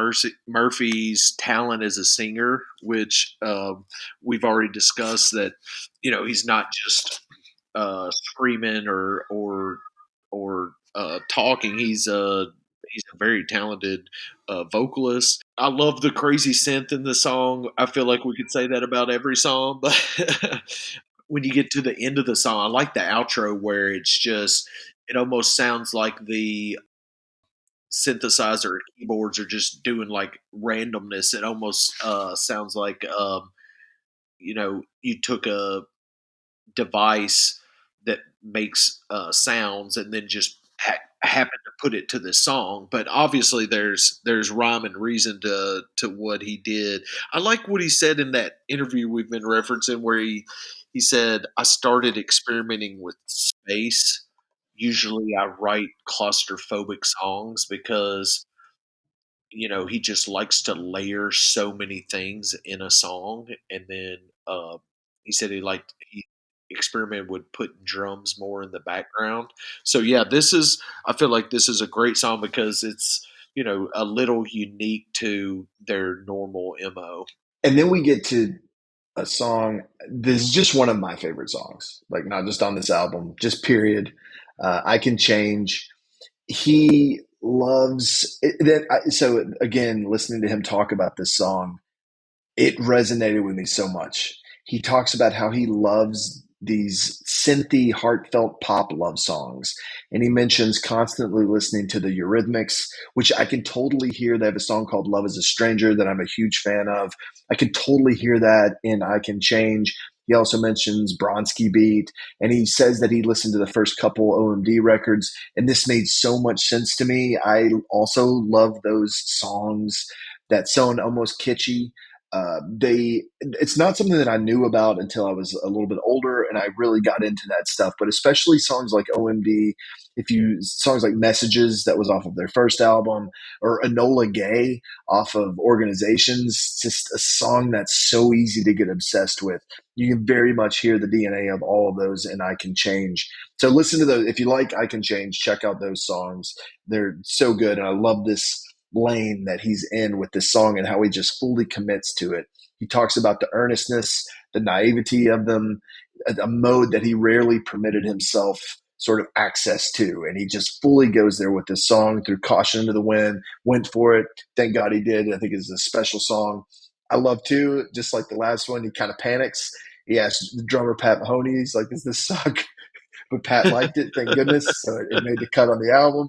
Murphy's talent as a singer, which we've already discussed that, he's not just screaming or talking. He's a very talented vocalist. I love the crazy synth in the song. I feel like we could say that about every song, but when you get to the end of the song, I like the outro where it almost sounds like the synthesizer keyboards are just doing like randomness. It almost sounds like, you took a device that makes sounds and then just happened to put it to this song. But obviously there's rhyme and reason to what he did. I like what he said in that interview we've been referencing where he said, I started experimenting with space. Usually I write claustrophobic songs because he just likes to layer so many things in a song. And then he said he experimented with putting drums more in the background. So yeah, I feel like this is a great song because it's, a little unique to their normal MO. And then we get to a song. This is just one of my favorite songs, like not just on this album, just period. I Can Change. He loves it. So again, listening to him talk about this song, it resonated with me so much. He talks about how he loves these synthy, heartfelt pop love songs. And he mentions constantly listening to the Eurythmics, which I can totally hear. They have a song called Love is a Stranger that I'm a huge fan of. I can totally hear that in I Can Change. He also mentions Bronski Beat, and he says that he listened to the first couple OMD records, and this made so much sense to me. I also love those songs that sound almost kitschy. It's not something that I knew about until I was a little bit older, and I really got into that stuff. But especially songs like OMD, songs like Messages that was off of their first album, or Enola Gay off of Organizations, just a song that's so easy to get obsessed with. You can very much hear the DNA of all of those in I Can Change. So listen to those. If you like I Can Change, check out those songs. They're so good, and I love this lane that he's in with this song and how he just fully commits to it. He talks about the earnestness, the naivety of them, a mode that he rarely permitted himself sort of access to. And he just fully goes there with this song through Caution to the Wind, went for it. Thank God he did. I think it's a special song. I love too, just like the last one, he kind of panics. He asks the drummer, Pat Mahoney, he's like, does this suck? But Pat liked it, thank goodness. So it made the cut on the album.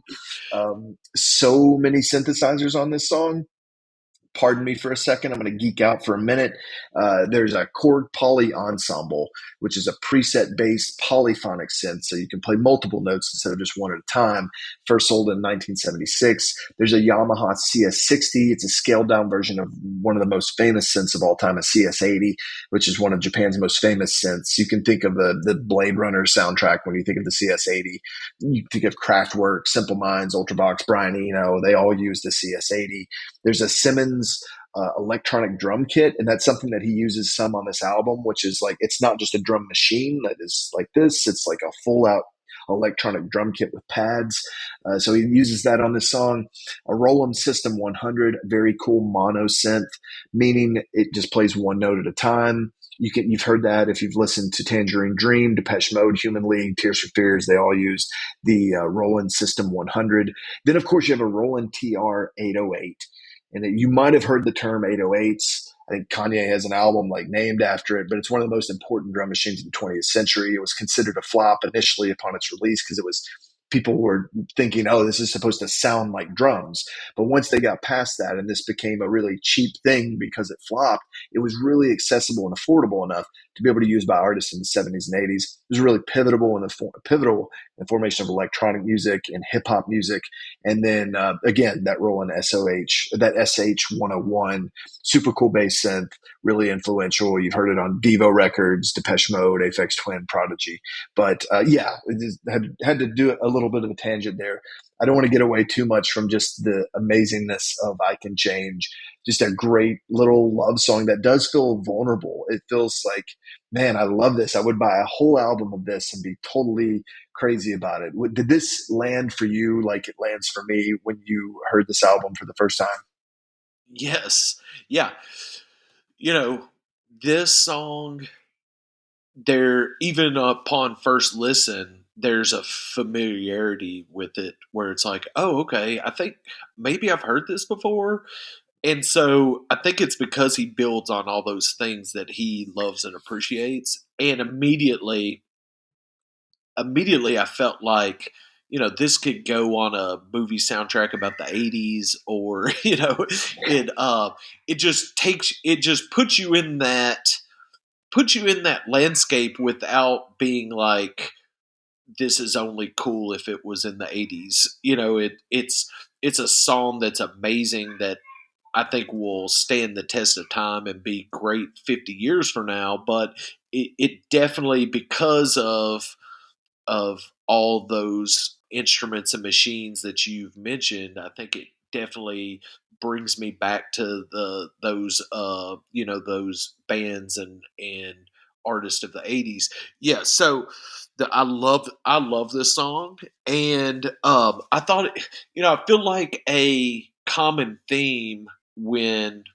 So many synthesizers on this song. pardon me for a second. I'm going to geek out for a minute. There's a chord poly ensemble, which is a preset-based polyphonic synth, so you can play multiple notes instead of just one at a time. First sold in 1976. There's a Yamaha CS60. It's a scaled-down version of one of the most famous synths of all time, a CS80, which is one of Japan's most famous synths. You can think of the Blade Runner soundtrack when you think of the CS80. You think of Kraftwerk, Simple Minds, Ultravox, Brian Eno. They all use the CS80. There's a Simmons electronic drum kit, and that's something that he uses some on this album, which is like, it's not just a drum machine that is like this, it's like a full out electronic drum kit with pads. So he uses that on this song. A Roland System 100, very cool mono synth, meaning it just plays one note at a time. You've heard that if you've listened to Tangerine Dream, Depeche Mode, Human League, Tears for Fears. They all use the Roland System 100. Then, of course, you have a Roland TR 808. And you might have heard the term 808s. I think Kanye has an album like named after it, but it's one of the most important drum machines in the 20th century. It was considered a flop initially upon its release because people were thinking, oh, this is supposed to sound like drums. But once they got past that and this became a really cheap thing because it flopped, it was really accessible and affordable enough to be able to use by artists in the 70s and 80s. It was really pivotal in the formation of electronic music and hip hop music. And then again, that Roland SH101, super cool bass synth, really influential. You've heard it on Devo Records, Depeche Mode, Aphex Twin, Prodigy. But yeah, it just had to do a little bit of a tangent there. I don't want to get away too much from just the amazingness of I Can Change. Just a great little love song that does feel vulnerable. It feels like, man, I love this. I would buy a whole album of this and be totally crazy about it. Did this land for you like it lands for me when you heard this album for the first time? Yes. Yeah. You know, this song, there, even upon first listen, there's a familiarity with it where it's like, oh, okay, I think maybe I've heard this before. And so I think it's because he builds on all those things that he loves and appreciates. And immediately I felt like, this could go on a movie soundtrack about the 80s, or, it just puts you in that landscape without being like, this is only cool if it was in the 80s. It's a song that's amazing, that I think will stand the test of time and be great 50 years from now. But it definitely, because of all those instruments and machines that you've mentioned, I think it definitely brings me back to those bands and artists of the 80s. Yeah, so I love this song, and I thought I feel like a common theme when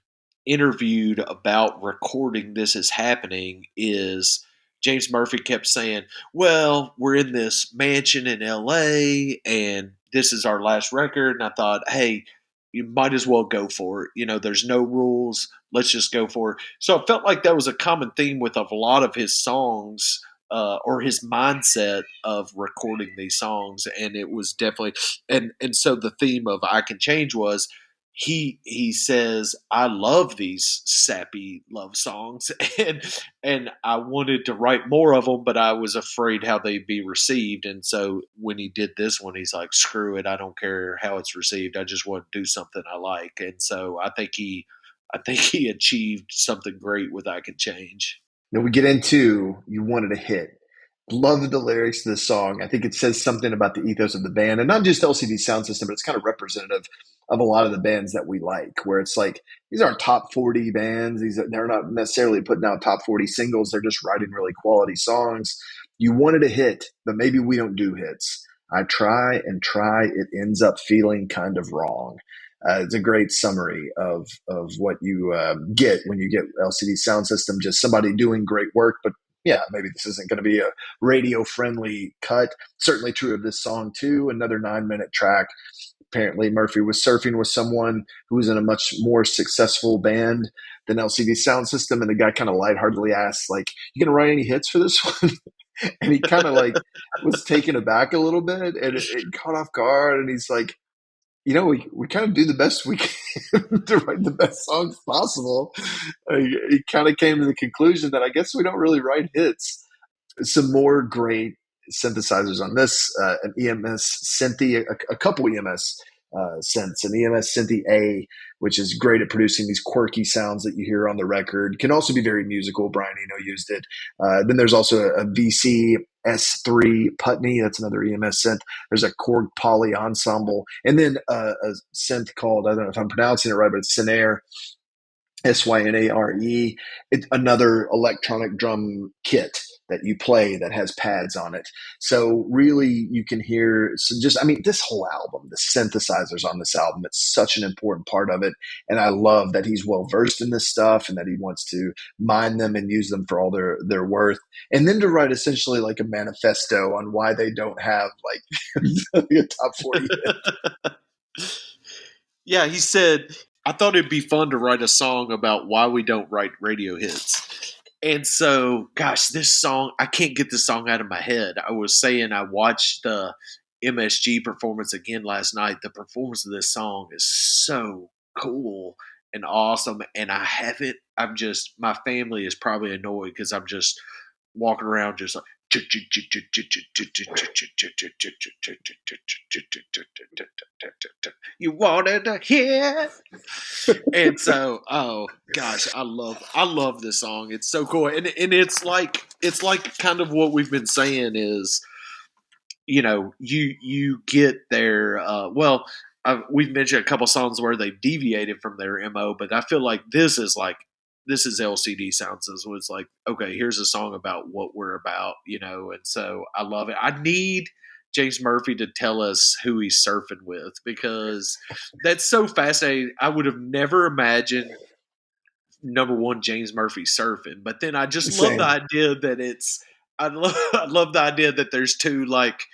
interviewed about recording This Is Happening is James Murphy kept saying, well, we're in this mansion in LA and this is our last record. And I thought, hey, you might as well go for it. There's no rules. Let's just go for it. So I felt like that was a common theme with a lot of his songs, or his mindset of recording these songs. And it was definitely, and so the theme of I Can Change was, he says, I love these sappy love songs, and I wanted to write more of them, but I was afraid how they'd be received. And so when he did this one, he's like, screw it, I don't care how it's received, I just want to do something I like. And so I think he achieved something great with I Can Change. Then we get into You Wanted a Hit. Love the lyrics to this song. I think it says something about the ethos of the band, and not just LCD Soundsystem, but it's kind of representative of a lot of the bands that we like, where it's like, these aren't top 40 bands. They're not necessarily putting out top 40 singles. They're just writing really quality songs. You wanted a hit, but maybe we don't do hits. I try and try. It ends up feeling kind of wrong. It's a great summary of what you get when you get LCD Soundsystem, just somebody doing great work, but yeah, maybe this isn't going to be a radio friendly cut. Certainly true of this song too. Another 9-minute track. Apparently Murphy was surfing with someone who was in a much more successful band than LCD Soundsystem. And the guy kind of lightheartedly asked, like, you going to write any hits for this one? And he kind of like was taken aback a little bit, and it caught off guard. And he's like, we kind of do the best we can to write the best songs possible. He kind of came to the conclusion that I guess we don't really write hits. Some more great synthesizers on this, an EMS Synthi, a couple EMS synths, an EMS Synthi A, which is great at producing these quirky sounds that you hear on the record. Can also be very musical. Brian Eno used it. Then there's also a VC S3 Putney. That's another EMS synth. There's a Korg Poly Ensemble. And then a synth called, I don't know if I'm pronouncing it right, but it's Synare. Synare. It's another electronic drum kit that you play that has pads on it. So really you can hear this whole album, the synthesizers on this album, it's such an important part of it. And I love that he's well versed in this stuff and that he wants to mine them and use them for all their worth. And then to write essentially like a manifesto on why they don't have like a top 40 hit. Yeah, he said, I thought it'd be fun to write a song about why we don't write radio hits. And so, gosh, this song, I can't get this song out of my head. I was saying I watched the MSG performance again last night. The performance of this song is so cool and awesome. And my family is probably annoyed because I'm just walking around just like, you wanted to hear, and so oh gosh, I love this song. It's so cool, and it's like kind of what we've been saying is, you get their we've mentioned a couple songs where they've deviated from their MO, but I feel like this is LCD Soundsystem. It's like, okay, here's a song about what we're about, and so I love it. I need James Murphy to tell us who he's surfing with because that's so fascinating. I would have never imagined number one James Murphy surfing, but then I just love the idea that I love the idea that there's two like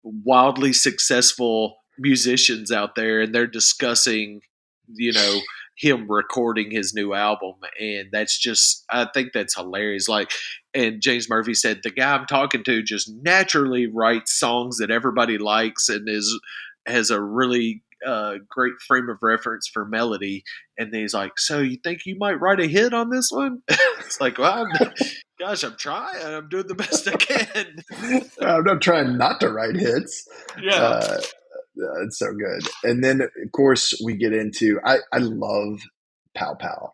wildly successful musicians out there and they're discussing, him recording his new album. And I think that's hilarious. And James Murphy said, the guy I'm talking to just naturally writes songs that everybody likes and has a really great frame of reference for melody. And then he's like, so you think you might write a hit on this one? It's like, well, I'm trying. I'm doing the best I can. I'm not trying not to write hits. Yeah. It's so good. And then, of course, we get into, I love Pow Pow.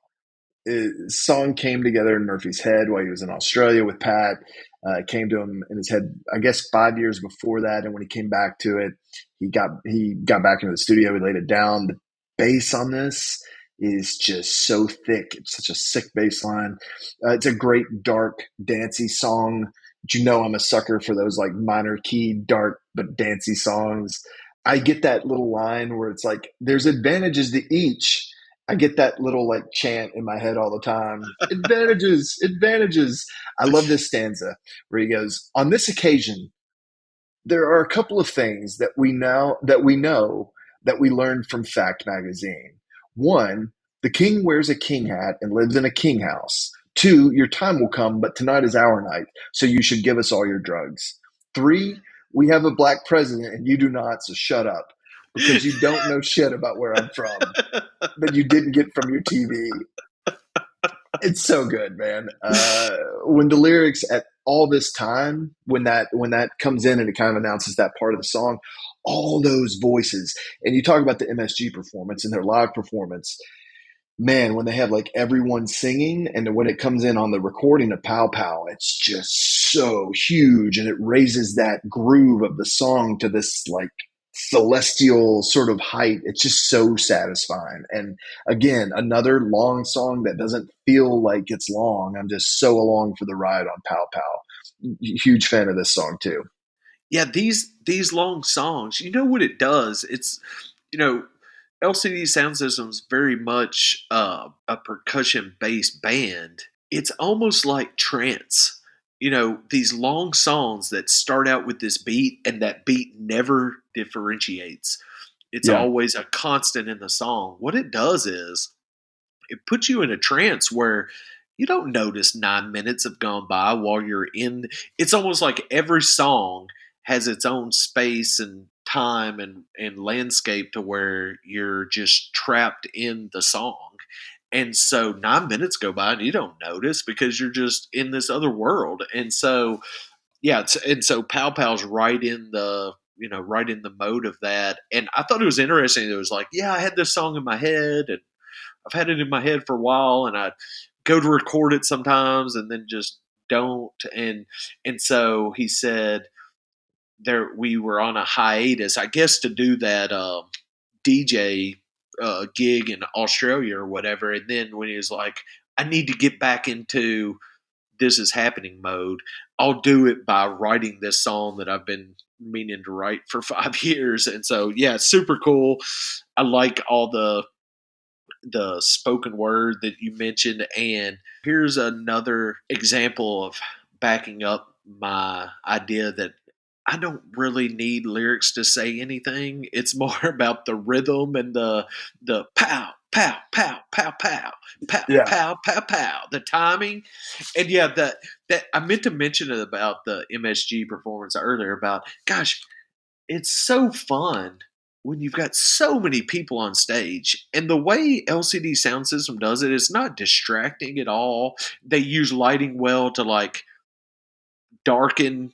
Song came together in Murphy's head while he was in Australia with Pat. Came to him in his head, I guess, 5 years before that. And when he came back to it, he got back into the studio. He laid it down. The bass on this is just so thick. It's such a sick bass line. It's a great, dark, dancey song. But I'm a sucker for those like minor key, dark, but dancey songs. I get that little line where it's like, there's advantages to each. I get that little like chant in my head all the time. Advantages, advantages. I love this stanza where he goes, on this occasion, there are a couple of things that we know that we learned from Fact Magazine. One, the king wears a king hat and lives in a king house. Two, your time will come, but tonight is our night, so you should give us all your drugs. Three, we have a black president and you do not, so shut up. Because you don't know shit about where I'm from that you didn't get from your TV. It's so good, man. When the lyrics at all this time, when that comes in and it kind of announces that part of the song, all those voices, and you talk about the MSG performance and their live performance, man, when they have like everyone singing and when it comes in on the recording of Pow Pow, it's just so huge and it raises that groove of the song to this like celestial sort of height. It's just so satisfying. And again, another long song that doesn't feel like it's long. I'm just so along for the ride on Pow Pow. Huge fan of this song too. Yeah, these long songs, you know what it does? It's, LCD Soundsystem's very much a percussion-based band. It's almost like trance. These long songs that start out with this beat and that beat never differentiates. It's always a constant in the song. What it does is it puts you in a trance where you don't notice 9 minutes have gone by while you're in. It's almost like every song has its own space and time and landscape to where you're just trapped in the song. And so 9 minutes go by and you don't notice because you're just in this other world. And so, yeah, and so Pow Pow's right in the, right in the mode of that. And I thought it was interesting. It was like, yeah, I had this song in my head and I've had it in my head for a while, and I go to record it sometimes and then just don't. And so he said there we were on a hiatus, I guess, to do that DJ gig in Australia or whatever. And then when he was like, I need to get back into this is happening mode, I'll do it by writing this song that I've been meaning to write for 5 years. And so, yeah, it's super cool. I like all the spoken word that you mentioned. And here's another example of backing up my idea that I don't really need lyrics to say anything. It's more about the rhythm and the pow, pow, pow, pow, pow, pow, Yeah. pow, pow, pow, the timing. And yeah, that I meant to mention it about the MSG performance earlier about, gosh, it's so fun when you've got so many people on stage. And the way LCD Soundsystem does it is not distracting at all. They use lighting well to like darken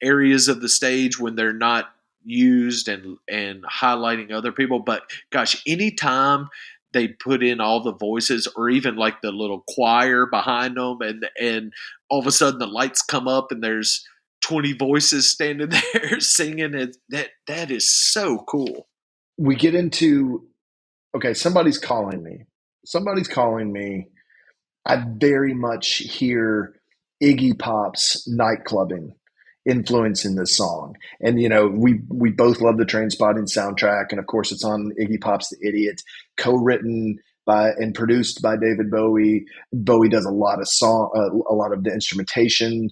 areas of the stage when they're not used and highlighting other people. But gosh, anytime they put in all the voices or even like the little choir behind them and all of a sudden the lights come up and there's 20 voices standing there singing it, that is so cool. We get into, okay, somebody's calling me. Somebody's calling me. I very much hear Iggy Pop's nightclubbing influence in this song. And we both love the Trainspotting soundtrack, and of course it's on Iggy Pop's The Idiot, co-written by and produced by David Bowie. Bowie does a lot of a lot of the instrumentation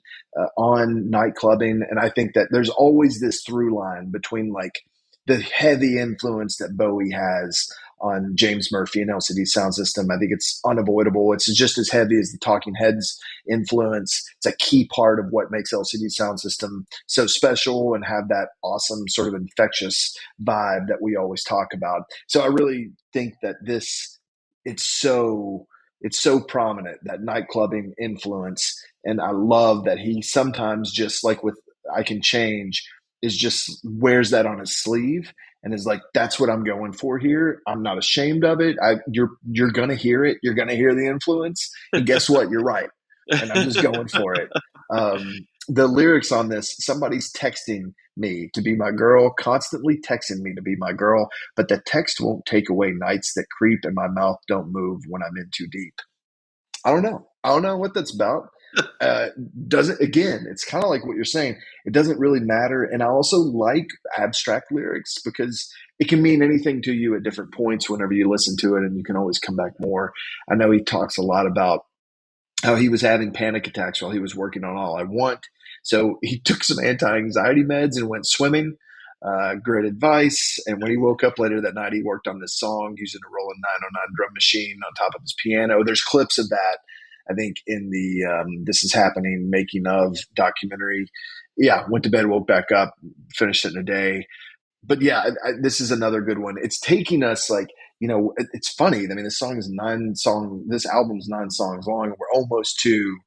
on nightclubbing, and I think that there's always this through line between like the heavy influence that Bowie has on James Murphy and LCD Soundsystem. I think it's unavoidable. It's just as heavy as the Talking Heads influence. It's a key part of what makes LCD Soundsystem so special and have that awesome sort of infectious vibe that we always talk about. So I really think that it's so prominent, that nightclubbing influence. And I love that he sometimes, just like with I Can Change, is just wears that on his sleeve and is like, that's what I'm going for here. I'm not ashamed of it. You're going to hear it. You're going to hear the influence. And guess what? You're right. And I'm just going for it. The lyrics on this, somebody's texting me to be my girl, constantly texting me to be my girl, but the text won't take away nights that creep and my mouth don't move when I'm in too deep. I don't know what that's about. Doesn't Again, it's kind of like what you're saying. It doesn't really matter. And I also like abstract lyrics because it can mean anything to you at different points whenever you listen to it, and you can always come back more. I know he talks a lot about how he was having panic attacks while he was working on All I Want. So he took some anti-anxiety meds and went swimming. Great advice. And when he woke up later that night, he worked on this song using a Roland 909 drum machine on top of his piano. There's clips of that, I think, in the This Is Happening making of documentary. Yeah, went to bed, woke back up, finished it in a day. But yeah, this is another good one. It's taking us like, it's funny. I mean, this album's 9 songs long, and we're almost to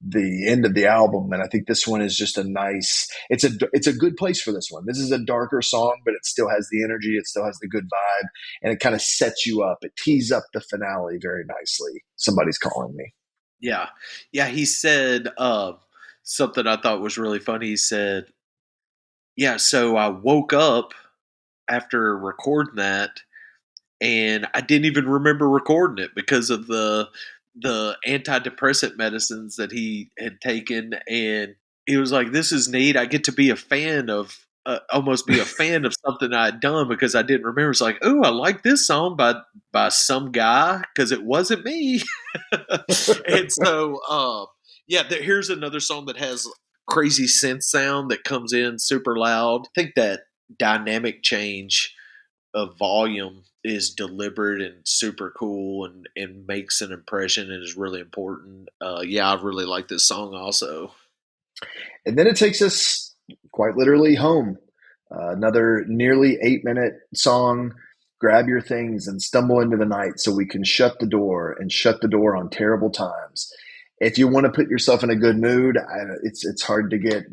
the end of the album. And I think this one is just it's a good place for this one. This is a darker song, but it still has the energy. It still has the good vibe, and it kind of sets you up. It tees up the finale very nicely. Somebody's calling me. Yeah. Yeah. He said something I thought was really funny. He said, yeah, so I woke up after recording that and I didn't even remember recording it because of the antidepressant medicines that he had taken. And he was like, this is neat. I get to be a fan of almost be a fan of something I had done because I didn't remember. It's like, oh, I like this song by some guy because it wasn't me. And so, yeah, here's another song that has crazy synth sound that comes in super loud. I think that dynamic change of volume is deliberate and super cool and makes an impression and is really important. Yeah, I really like this song also. And then it takes us quite literally home. Another nearly 8-minute song. Grab your things and stumble into the night so we can shut the door and shut the door on terrible times. If you want to put yourself in a good mood, it's hard to get.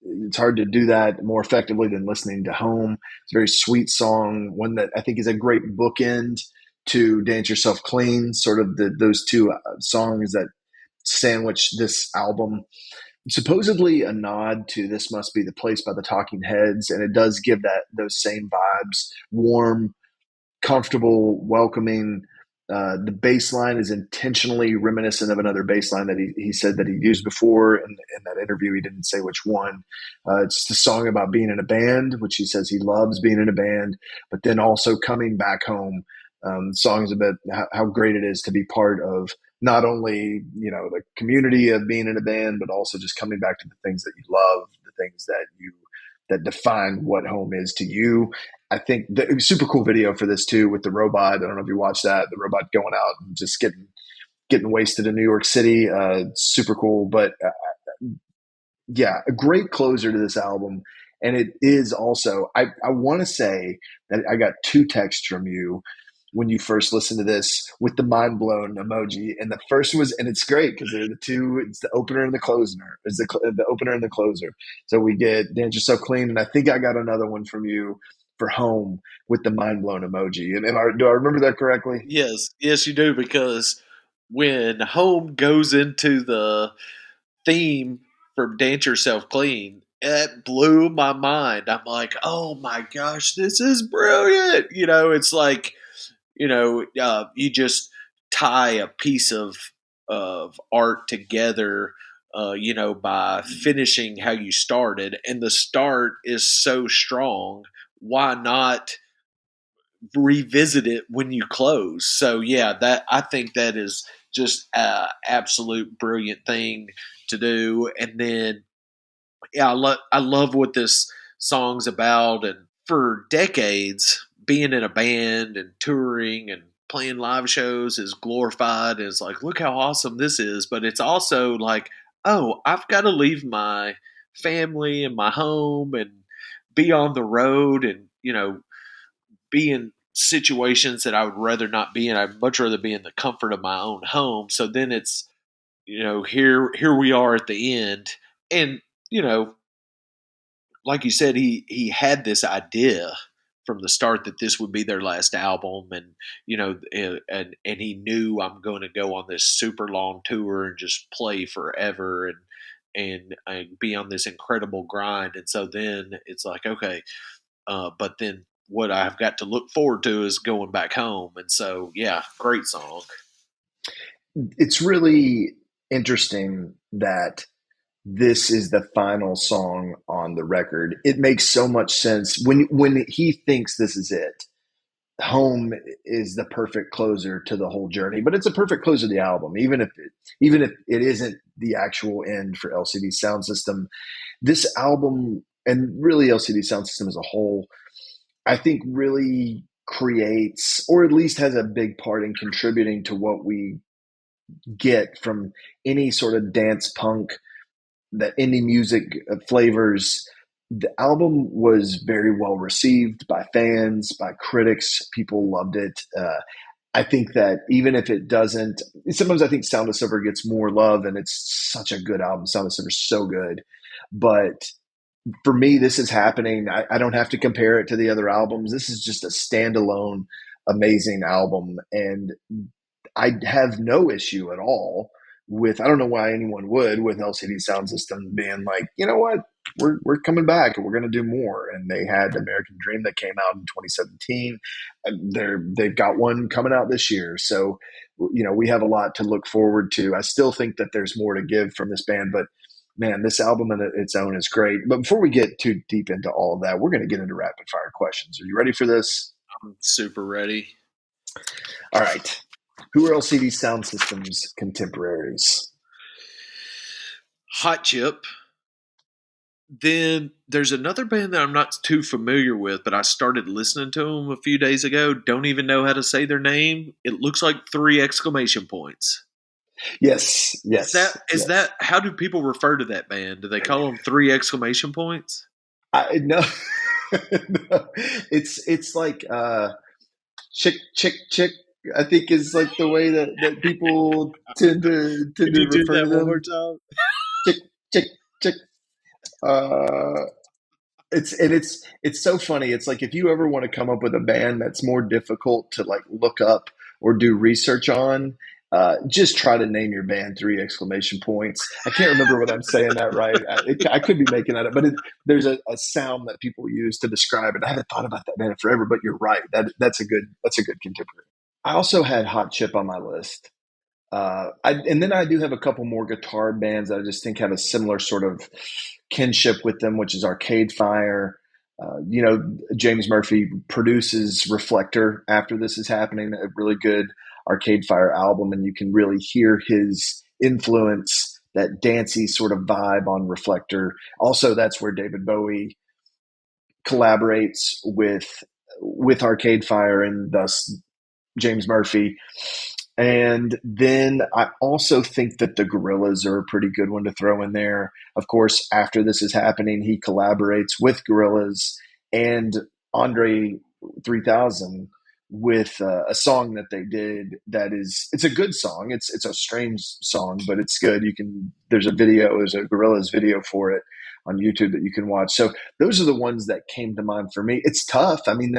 It's hard to do that more effectively than listening to Home. It's a very sweet song, one that I think is a great bookend to Dance Yourself Clean, sort of those two songs that sandwich this album. Supposedly a nod to This Must Be the Place by the Talking Heads, and it does give that those same vibes, warm, comfortable, welcoming. The bass line is intentionally reminiscent of another bass line that he said that he used before in that interview. He didn't say which one. It's the song about being in a band, which he says he loves being in a band, but then also coming back home. Songs about how great it is to be part of not only, the community of being in a band, but also just coming back to the things that you love, the things that define what home is to you. I think the super cool video for this too with the robot. I don't know if you watched that. The robot going out and just getting wasted in New York City. Super cool. But yeah, a great closer to this album. And it is also, I want to say that I got 2 texts from you when you first listened to this with the mind blown emoji. And the first was, and it's great because they're the two, it's the opener and the closer. It's the opener and the closer. So we get Dance Yourself Clean. And I think I got another one from you for Home with the mind blown emoji. And do I remember that correctly? Yes, you do, because when Home goes into the theme for Dance Yourself Clean, it blew my mind. I'm like, oh my gosh, this is brilliant. It's like, you just tie a piece of art together, by finishing how you started, and the start is so strong. Why not revisit it when you close? So yeah, that I think that is just a absolute brilliant thing to do. And then yeah, I love what this song's about. And for decades, being in a band and touring and playing live shows is glorified. It's like, look how awesome this is. But it's also like, oh, I've got to leave my family and my home and be on the road and, be in situations that I would rather not be in. I'd much rather be in the comfort of my own home. So then it's, here we are at the end. And, like you said, he had this idea from the start that this would be their last album, and and he knew, I'm going to go on this super long tour and just play forever and be on this incredible grind. And so then it's like, okay, but then what I've got to look forward to is going back home. And so yeah, great song. It's really interesting that this is the final song on the record. It makes so much sense when he thinks this is it. Home is the perfect closer to the whole journey, but it's a perfect closer to the album, even if it isn't the actual end for LCD Soundsystem. This album, and really LCD Soundsystem as a whole, I think really creates, or at least has a big part in contributing to what we get from any sort of dance punk, that indie music flavors. The album was very well received by fans, by critics. People loved it. I think that even if it doesn't, sometimes I think Sound of Silver gets more love, and it's such a good album. Sound of Silver is so good. But for me, this is happening. I don't have to compare it to the other albums. This is just a standalone, amazing album. And I have no issue at all with, I don't know why anyone would, with LCD Soundsystem being like, you know what, we're coming back and we're going to do more. And they had American Dream that came out in 2017. They've got one coming out this year. So, we have a lot to look forward to. I still think that there's more to give from this band, but man, this album on its own is great. But before we get too deep into all of that, we're going to get into rapid fire questions. Are you ready for this? I'm super ready. All right. Who are LCD Soundsystem's contemporaries? Hot Chip. Then there's another band that I'm not too familiar with, but I started listening to them a few days ago. Don't even know how to say their name. It looks like 3 exclamation points. Yes. Is that how do people refer to that band? Do they call them 3 exclamation points? No. It's like chick chick chick. I think is like the way that people tend Could to you do refer to that one more them. time? Chick chick chick. Uh, it's so funny. It's like if you ever want to come up with a band that's more difficult to like look up or do research on, just try to name your band three exclamation points. I can't remember what I'm saying that right. I could be making that up, but there's a sound that people use to describe it. I haven't thought about that band in forever, but you're right. That's a good contemporary. I also had Hot Chip on my list. And then I do have a couple more guitar bands that I just think have a similar sort of kinship with them, which is Arcade Fire. James Murphy produces Reflector after this is happening, a really good Arcade Fire album, and you can really hear his influence, that dancey sort of vibe on Reflector. Also, that's where David Bowie collaborates with Arcade Fire and thus James Murphy. And then I also think that the Gorillas are a pretty good one to throw in there. Of course, after this is happening, he collaborates with Gorillas and Andre 3000 with a song that they did that it's a good song. It's a strange song, but it's good. There's a Gorillas video for it on YouTube that you can watch. So those are the ones that came to mind for me. It's tough. I mean,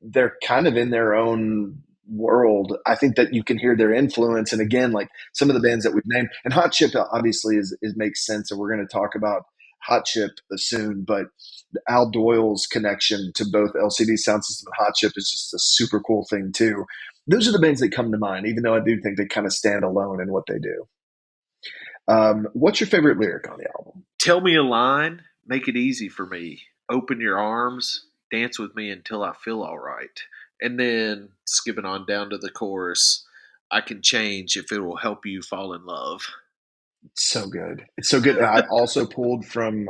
they're kind of in their own world. I think that you can hear their influence. And again, like some of the bands that we've named, and Hot Chip obviously is makes sense. And we're going to talk about Hot Chip soon, but Al Doyle's connection to both LCD Soundsystem and Hot Chip is just a super cool thing too. Those are the bands that come to mind, even though I do think they kind of stand alone in what they do. What's your favorite lyric on the album? Tell me a line, make it easy for me. Open your arms, dance with me until I feel all right. And then skipping on down to the chorus, I can change if it will help you fall in love. It's so good. It's so good. I also pulled from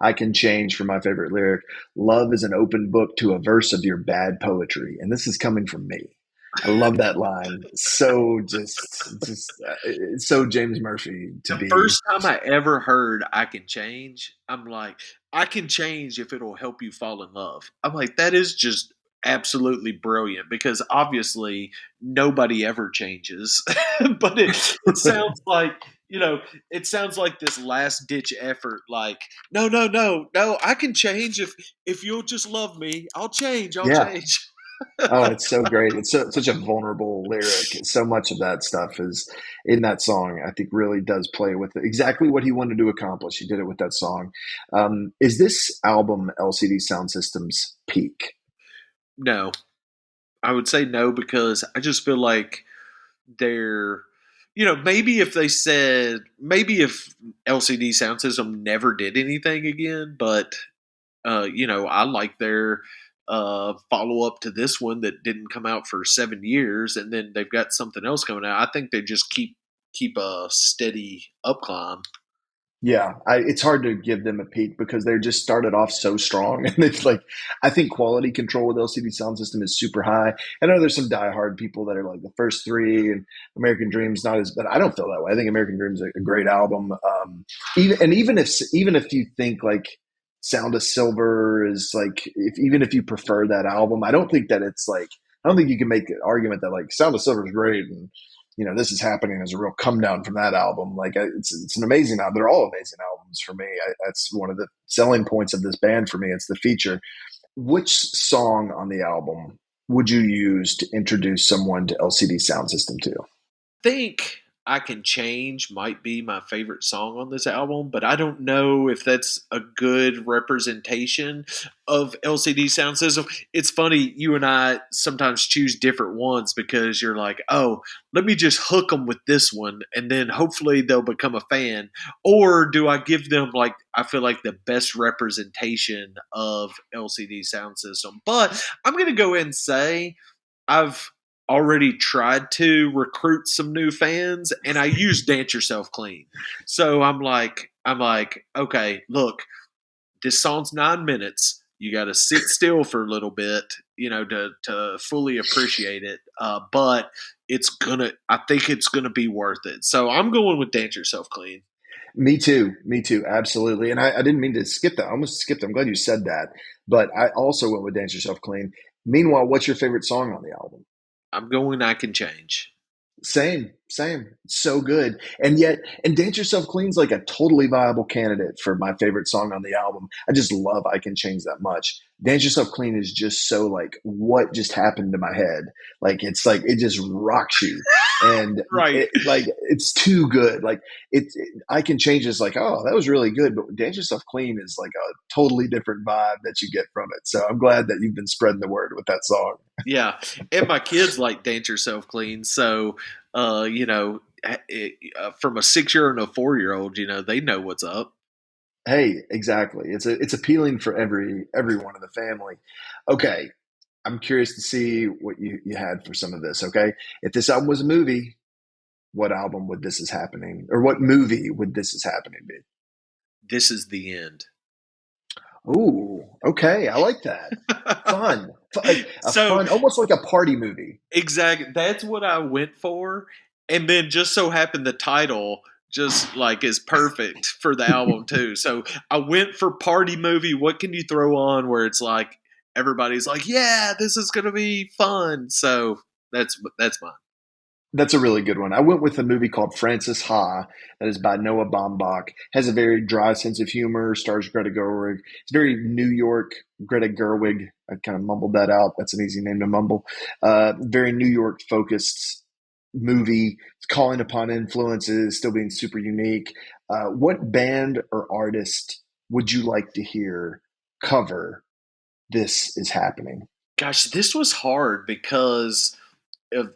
I Can Change for my favorite lyric. Love is an open book to a verse of your bad poetry. And this is coming from me. I love that line. So it's so James Murphy to The be. first time I ever heard I can change, I'm like, I can change if it'll help you fall in love. I'm like, that is just absolutely brilliant because obviously nobody ever changes. But it sounds like, it sounds like this last ditch effort, like, no, no, no, no, I can change if you'll just love me. I'll Yeah. change. Oh, it's so great. Such a vulnerable lyric. So much of that stuff is in that song, I think really does play with exactly what he wanted to accomplish. He did it with that song. Is this album LCD Sound System's peak? No. I would say no because I just feel like they're maybe if they said maybe if LCD Sound System never did anything again, but I like their follow up to this one that didn't come out for 7 years, and then they've got something else coming out. I think they just keep a steady up climb. Yeah, it's hard to give them a peak because they just started off so strong, and it's like I think quality control with LCD Sound System is super high. I know there's some diehard people that are like the first three, and American Dream's not as, but I don't feel that way. I think American Dream's a great album. Even if you think like Sound of Silver is like, even if you prefer that album, I don't think that it's like I don't think you can make an argument that like Sound of Silver is great and this is happening as a real come down from that album. Like it's an amazing album. They're all amazing albums for me. That's one of the selling points of this band for me. It's the feature. Which song on the album would you use to introduce someone to LCD Sound System to? Think I Can Change might be my favorite song on this album, but I don't know if that's a good representation of LCD Sound System. It's funny, you and I sometimes choose different ones because you're like, oh, let me just hook them with this one and then hopefully they'll become a fan. Or do I give them, like, I feel like the best representation of LCD Sound System? But I'm going to go ahead and say, I've already tried to recruit some new fans and I use Dance Yourself Clean. So I'm like, okay, look, this song's 9 minutes. You got to sit still for a little bit, to fully appreciate it. But I think it's gonna be worth it. So I'm going with Dance Yourself Clean. Me too. Me too. Absolutely. And I didn't mean to skip that. I almost skipped. I'm glad you said that. But I also went with Dance Yourself Clean. Meanwhile, what's your favorite song on the album? I'm going I Can Change. Same, same. So good. And yet, and Dance Yourself Clean's like a totally viable candidate for my favorite song on the album. I just love I Can Change that much. Dance Yourself Clean is just so like, what just happened to my head? It's like, it just rocks you. And Right. it's too good. I Can Change is like, oh, that was really good. But Dance Yourself Clean is like a totally different vibe that you get from it. So I'm glad that you've been spreading the word with that song. Yeah. And my kids like Dance Yourself Clean. So, you know, from a 6-year and a 4-year old, you know, they know what's up. Hey, exactly. It's appealing for everyone in the family. Okay, I'm curious to see what you had for some of this. Okay, if this album was a movie, what album would This Is Happening, or what movie would This Is Happening be? This is the end. Ooh, okay, I like that. Fun, like a So fun, almost like a party movie. exactly, that's what I went for, and then just so happened the title just like is perfect for the album too. So I went for party movie. What can you throw on where it's like everybody's like, yeah, this is gonna be fun. So that's mine. That's a really good one. I went with a movie called Francis Ha that is by Noah Baumbach. Has a very dry sense of humor, stars Greta Gerwig. It's very New York Greta Gerwig. I kind of mumbled that out. That's an easy name to mumble. Very New York focused movie. It's calling upon influences, still being super unique. What band or artist would you like to hear cover This Is Happening? Gosh, this was hard because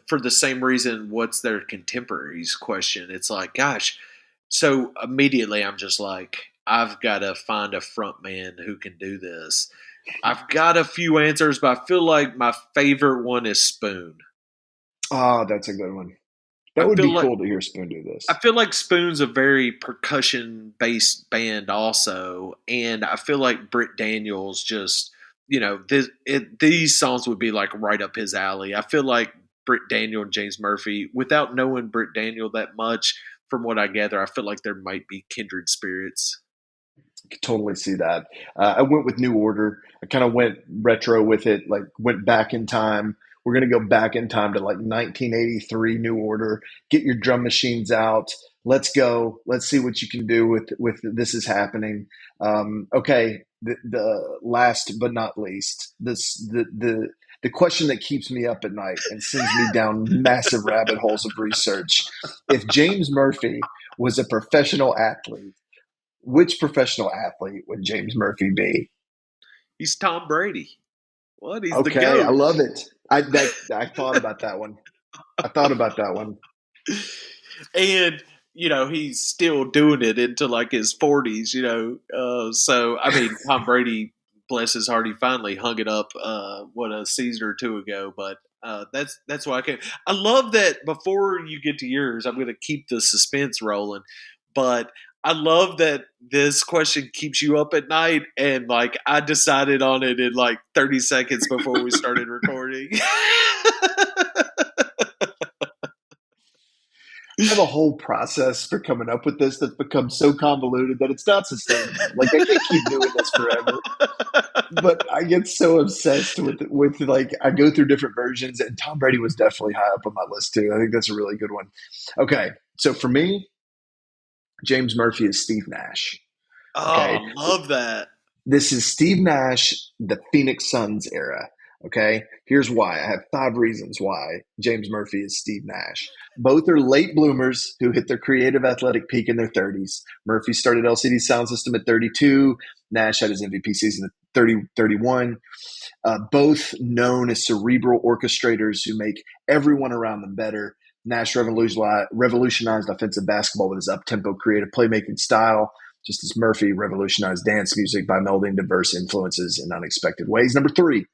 for the same reason, what's their contemporaries question? It's like, gosh, so immediately I'm just like, I've got to find a front man who can do this. I've got a few answers, but I feel like my favorite one is Spoon. Oh, that's a good one. That I would feel be like cool to hear Spoon do I this. feel like Spoon's a very percussion based band also, and I feel like Britt Daniels just these songs would be like right up his alley. I feel like Britt Daniel and James Murphy, without knowing Britt Daniel that much, from what I gather, I feel like there might be kindred spirits. Could totally see that. I went with New Order. I kind of went retro with it, like went back in time. We're going to go back in time to like 1983 New Order. Get your drum machines out. Let's go. Let's see what you can do with This Is Happening. Okay, the last but not least, the question that keeps me up at night and sends me down massive rabbit holes of research. If James Murphy was a professional athlete, which professional athlete would James Murphy be? He's Tom Brady. What? He's the Okay, I GOAT. love it. I thought about that one. I thought about that one. And he's still doing it into like his 40s. So I mean, Tom Brady, bless his heart, he finally hung it up. What, a season or two ago, but. That's why I can. I love that. Before you get to yours, I'm going to keep the suspense rolling. But I love that this question keeps you up at night, and like I decided on it in like 30 seconds before we started recording. I have a whole process for coming up with this that's become so convoluted that it's not sustainable. Like I can't keep doing this forever. But I get so obsessed with like I go through different versions, and Tom Brady was definitely high up on my list too. I think that's a really good one. Okay, so for me, James Murphy is Steve Nash. Okay, Oh, love that. this is Steve Nash, the Phoenix Suns era. Okay, here's why. I have 5 reasons why James Murphy is Steve Nash. Both are late bloomers who hit their creative athletic peak in their 30s. Murphy started LCD Soundsystem at 32. Nash had his MVP season at 31. Both known as cerebral orchestrators who make everyone around them better. Nash revolutionized offensive basketball with his up-tempo creative playmaking style, just as Murphy revolutionized dance music by melding diverse influences in unexpected ways. Number 3,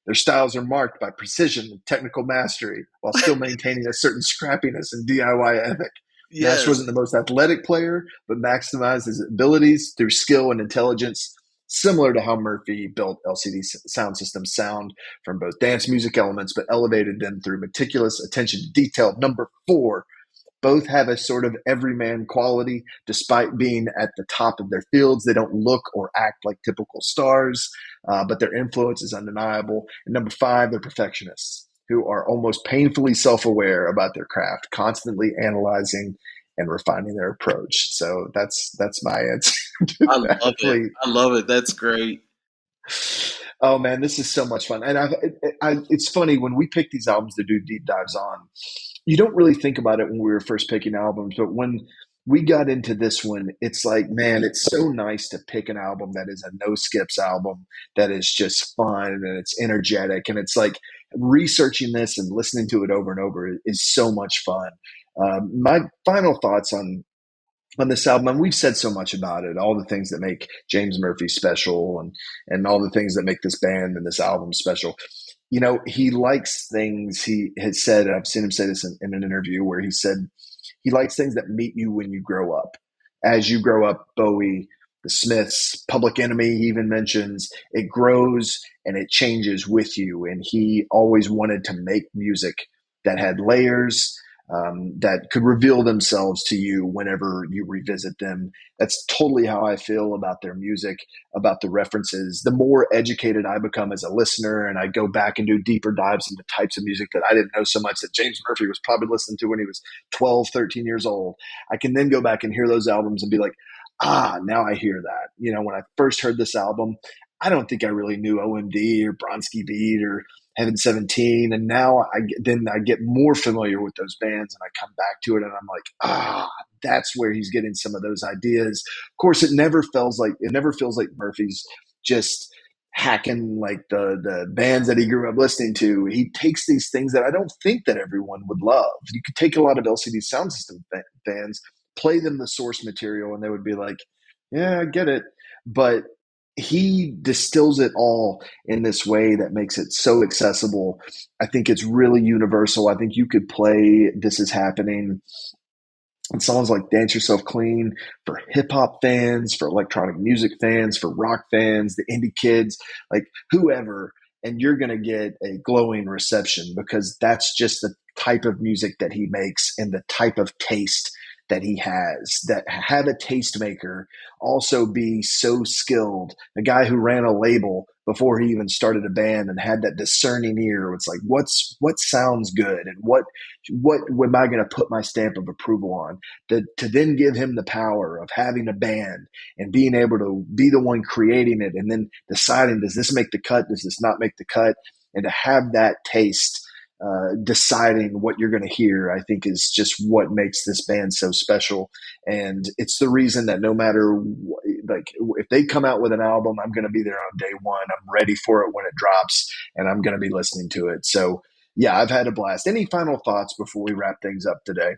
their styles are marked by precision and technical mastery while still maintaining a certain scrappiness and DIY ethic. Nash Yes. wasn't the most athletic player, but maximized his abilities through skill and intelligence, similar to how Murphy built LCD Soundsystem sound from both dance music elements, but elevated them through meticulous attention to detail. Number 4, Both have a sort of everyman quality, despite being at the top of their fields. They don't look or act like typical stars, but their influence is undeniable. And number 5, they're perfectionists who are almost painfully self-aware about their craft, constantly analyzing and refining their approach. So that's my answer to I that love it. fleet. I love it. That's great. Oh man, this is so much fun. And it's funny when we pick these albums to do deep dives on, you don't really think about it when we were first picking albums, but when we got into this one, it's like, man, it's so nice to pick an album that is a no skips album that is just fun and it's energetic. And it's like researching this and listening to it over and over is so much fun. My final thoughts on this album, and we've said so much about it, all the things that make James Murphy special and all the things that make this band and this album special. You know, he likes things, he has said, I've seen him say this in an interview where he said he likes things that meet you when you grow up. As you grow up, Bowie, the Smiths, Public Enemy, he even mentions it grows and it changes with you. And he always wanted to make music that had layers, that could reveal themselves to you whenever you revisit them. That's totally how I feel about their music, about the references. The more educated I become as a listener and I go back and do deeper dives into types of music that I didn't know so much that James Murphy was probably listening to when he was 12, 13 years old, I can then go back and hear those albums and be like, now I hear that. You know, when I first heard this album, I don't think I really knew OMD or Bronski Beat or Heaven 17. And now I get more familiar with those bands and I come back to it and I'm like, that's where he's getting some of those ideas. Of course, it never feels like Murphy's just hacking like the bands that he grew up listening to. He takes these things that I don't think that everyone would love. You could take a lot of LCD Soundsystem fans, play them the source material, and they would be like, yeah, I get it. But he distills it all in this way that makes it so accessible. I think it's really universal. I think you could play This Is Happening and songs like Dance Yourself Clean for hip hop fans, for electronic music fans, for rock fans, the indie kids, like whoever, and you're going to get a glowing reception because that's just the type of music that he makes and the type of taste that he has. That have a tastemaker also be so skilled, a guy who ran a label before he even started a band and had that discerning ear. It's like, what sounds good and what am I going to put my stamp of approval on? To then give him the power of having a band and being able to be the one creating it and then deciding, does this make the cut? Does this not make the cut? And to have that taste, deciding what you're going to hear, I think is just what makes this band so special. And it's the reason that no matter like if they come out with an album, I'm going to be there on day one. I'm ready for it when it drops and I'm going to be listening to it. So yeah, I've had a blast. Any final thoughts before we wrap things up today?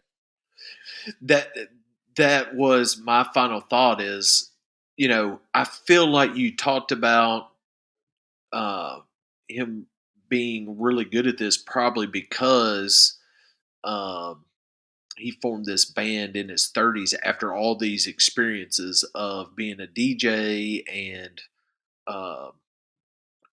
That was my final thought is, you know, I feel like you talked about him being really good at this probably because he formed this band in his 30s after all these experiences of being a DJ and uh,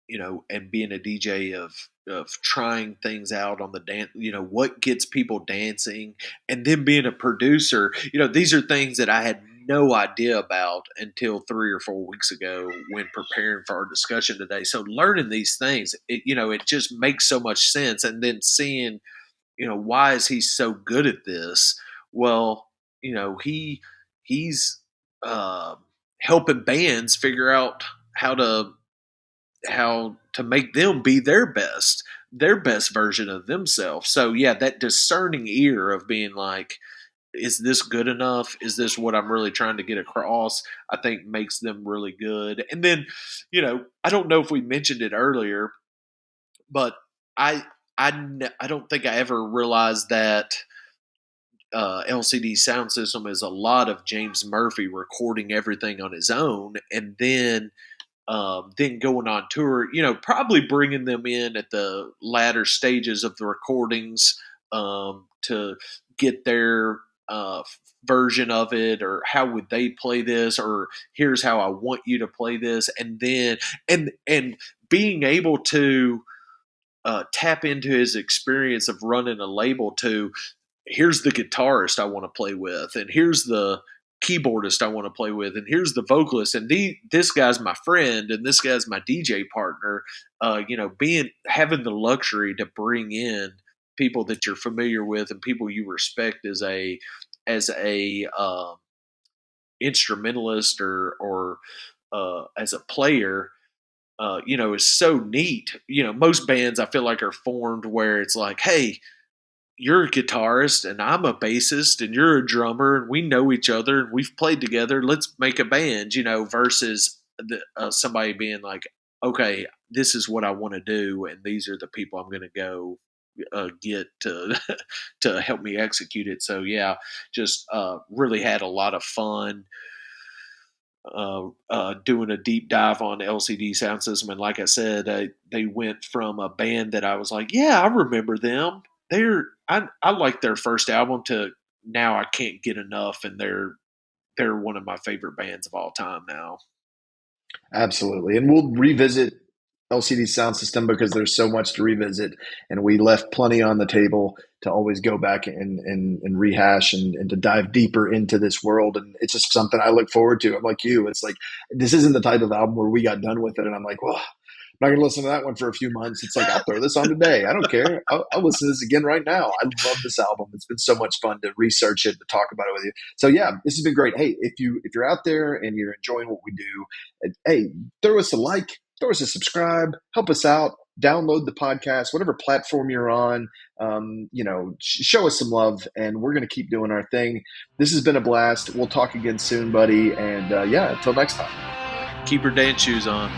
you know, and being a DJ of trying things out on the dance, you know, what gets people dancing, and then being a producer. You know, these are things that I had no idea about until 3 or 4 weeks ago when preparing for our discussion today. So learning these things, you know, it just makes so much sense. And then seeing, you know, why is he so good at this? Well, you know, he's uh, helping bands figure out how to make them be their best version of themselves. So yeah, that discerning ear of being like, is this good enough? Is this what I'm really trying to get across? I think makes them really good. And then, you know, I don't know if we mentioned it earlier, but I I don't think I ever realized that LCD Soundsystem is a lot of James Murphy recording everything on his own, and then going on tour, you know, probably bringing them in at the latter stages of the recordings to get their version of it, or how would they play this, or here's how I want you to play this, and then and being able to tap into his experience of running a label to here's the guitarist I want to play with, and here's the keyboardist I want to play with, and here's the vocalist, and this guy's my friend, and this guy's my DJ partner. Having the luxury to bring in people that you're familiar with and people you respect as a instrumentalist or as a player, is so neat. Most bands I feel like are formed where it's like, hey, you're a guitarist and I'm a bassist and you're a drummer and we know each other and we've played together. Let's make a band, versus somebody being like, okay, this is what I want to do and these are the people I'm going to go get to to help me execute it. So yeah, just really had a lot of fun doing a deep dive on LCD Soundsystem. And like I said, they went from a band that I was like, yeah, I remember them. I like their first album to now I can't get enough, and they're one of my favorite bands of all time now. Absolutely. And we'll revisit LCD Soundsystem because there's so much to revisit. And we left plenty on the table to always go back and rehash and to dive deeper into this world. And it's just something I look forward to. I'm like you. It's like, this isn't the type of album where we got done with it. And I'm like, well, I'm not going to listen to that one for a few months. It's like, I'll throw this on today. I don't care. I'll listen to this again right now. I love this album. It's been so much fun to research it, to talk about it with you. So yeah, this has been great. Hey, if you're out there and you're enjoying what we do, hey, throw us a like, throw us a subscribe, help us out. Download the podcast, whatever platform you're on. Show us some love, and we're going to keep doing our thing. This has been a blast. We'll talk again soon, buddy. And until next time. Keep your dance shoes on.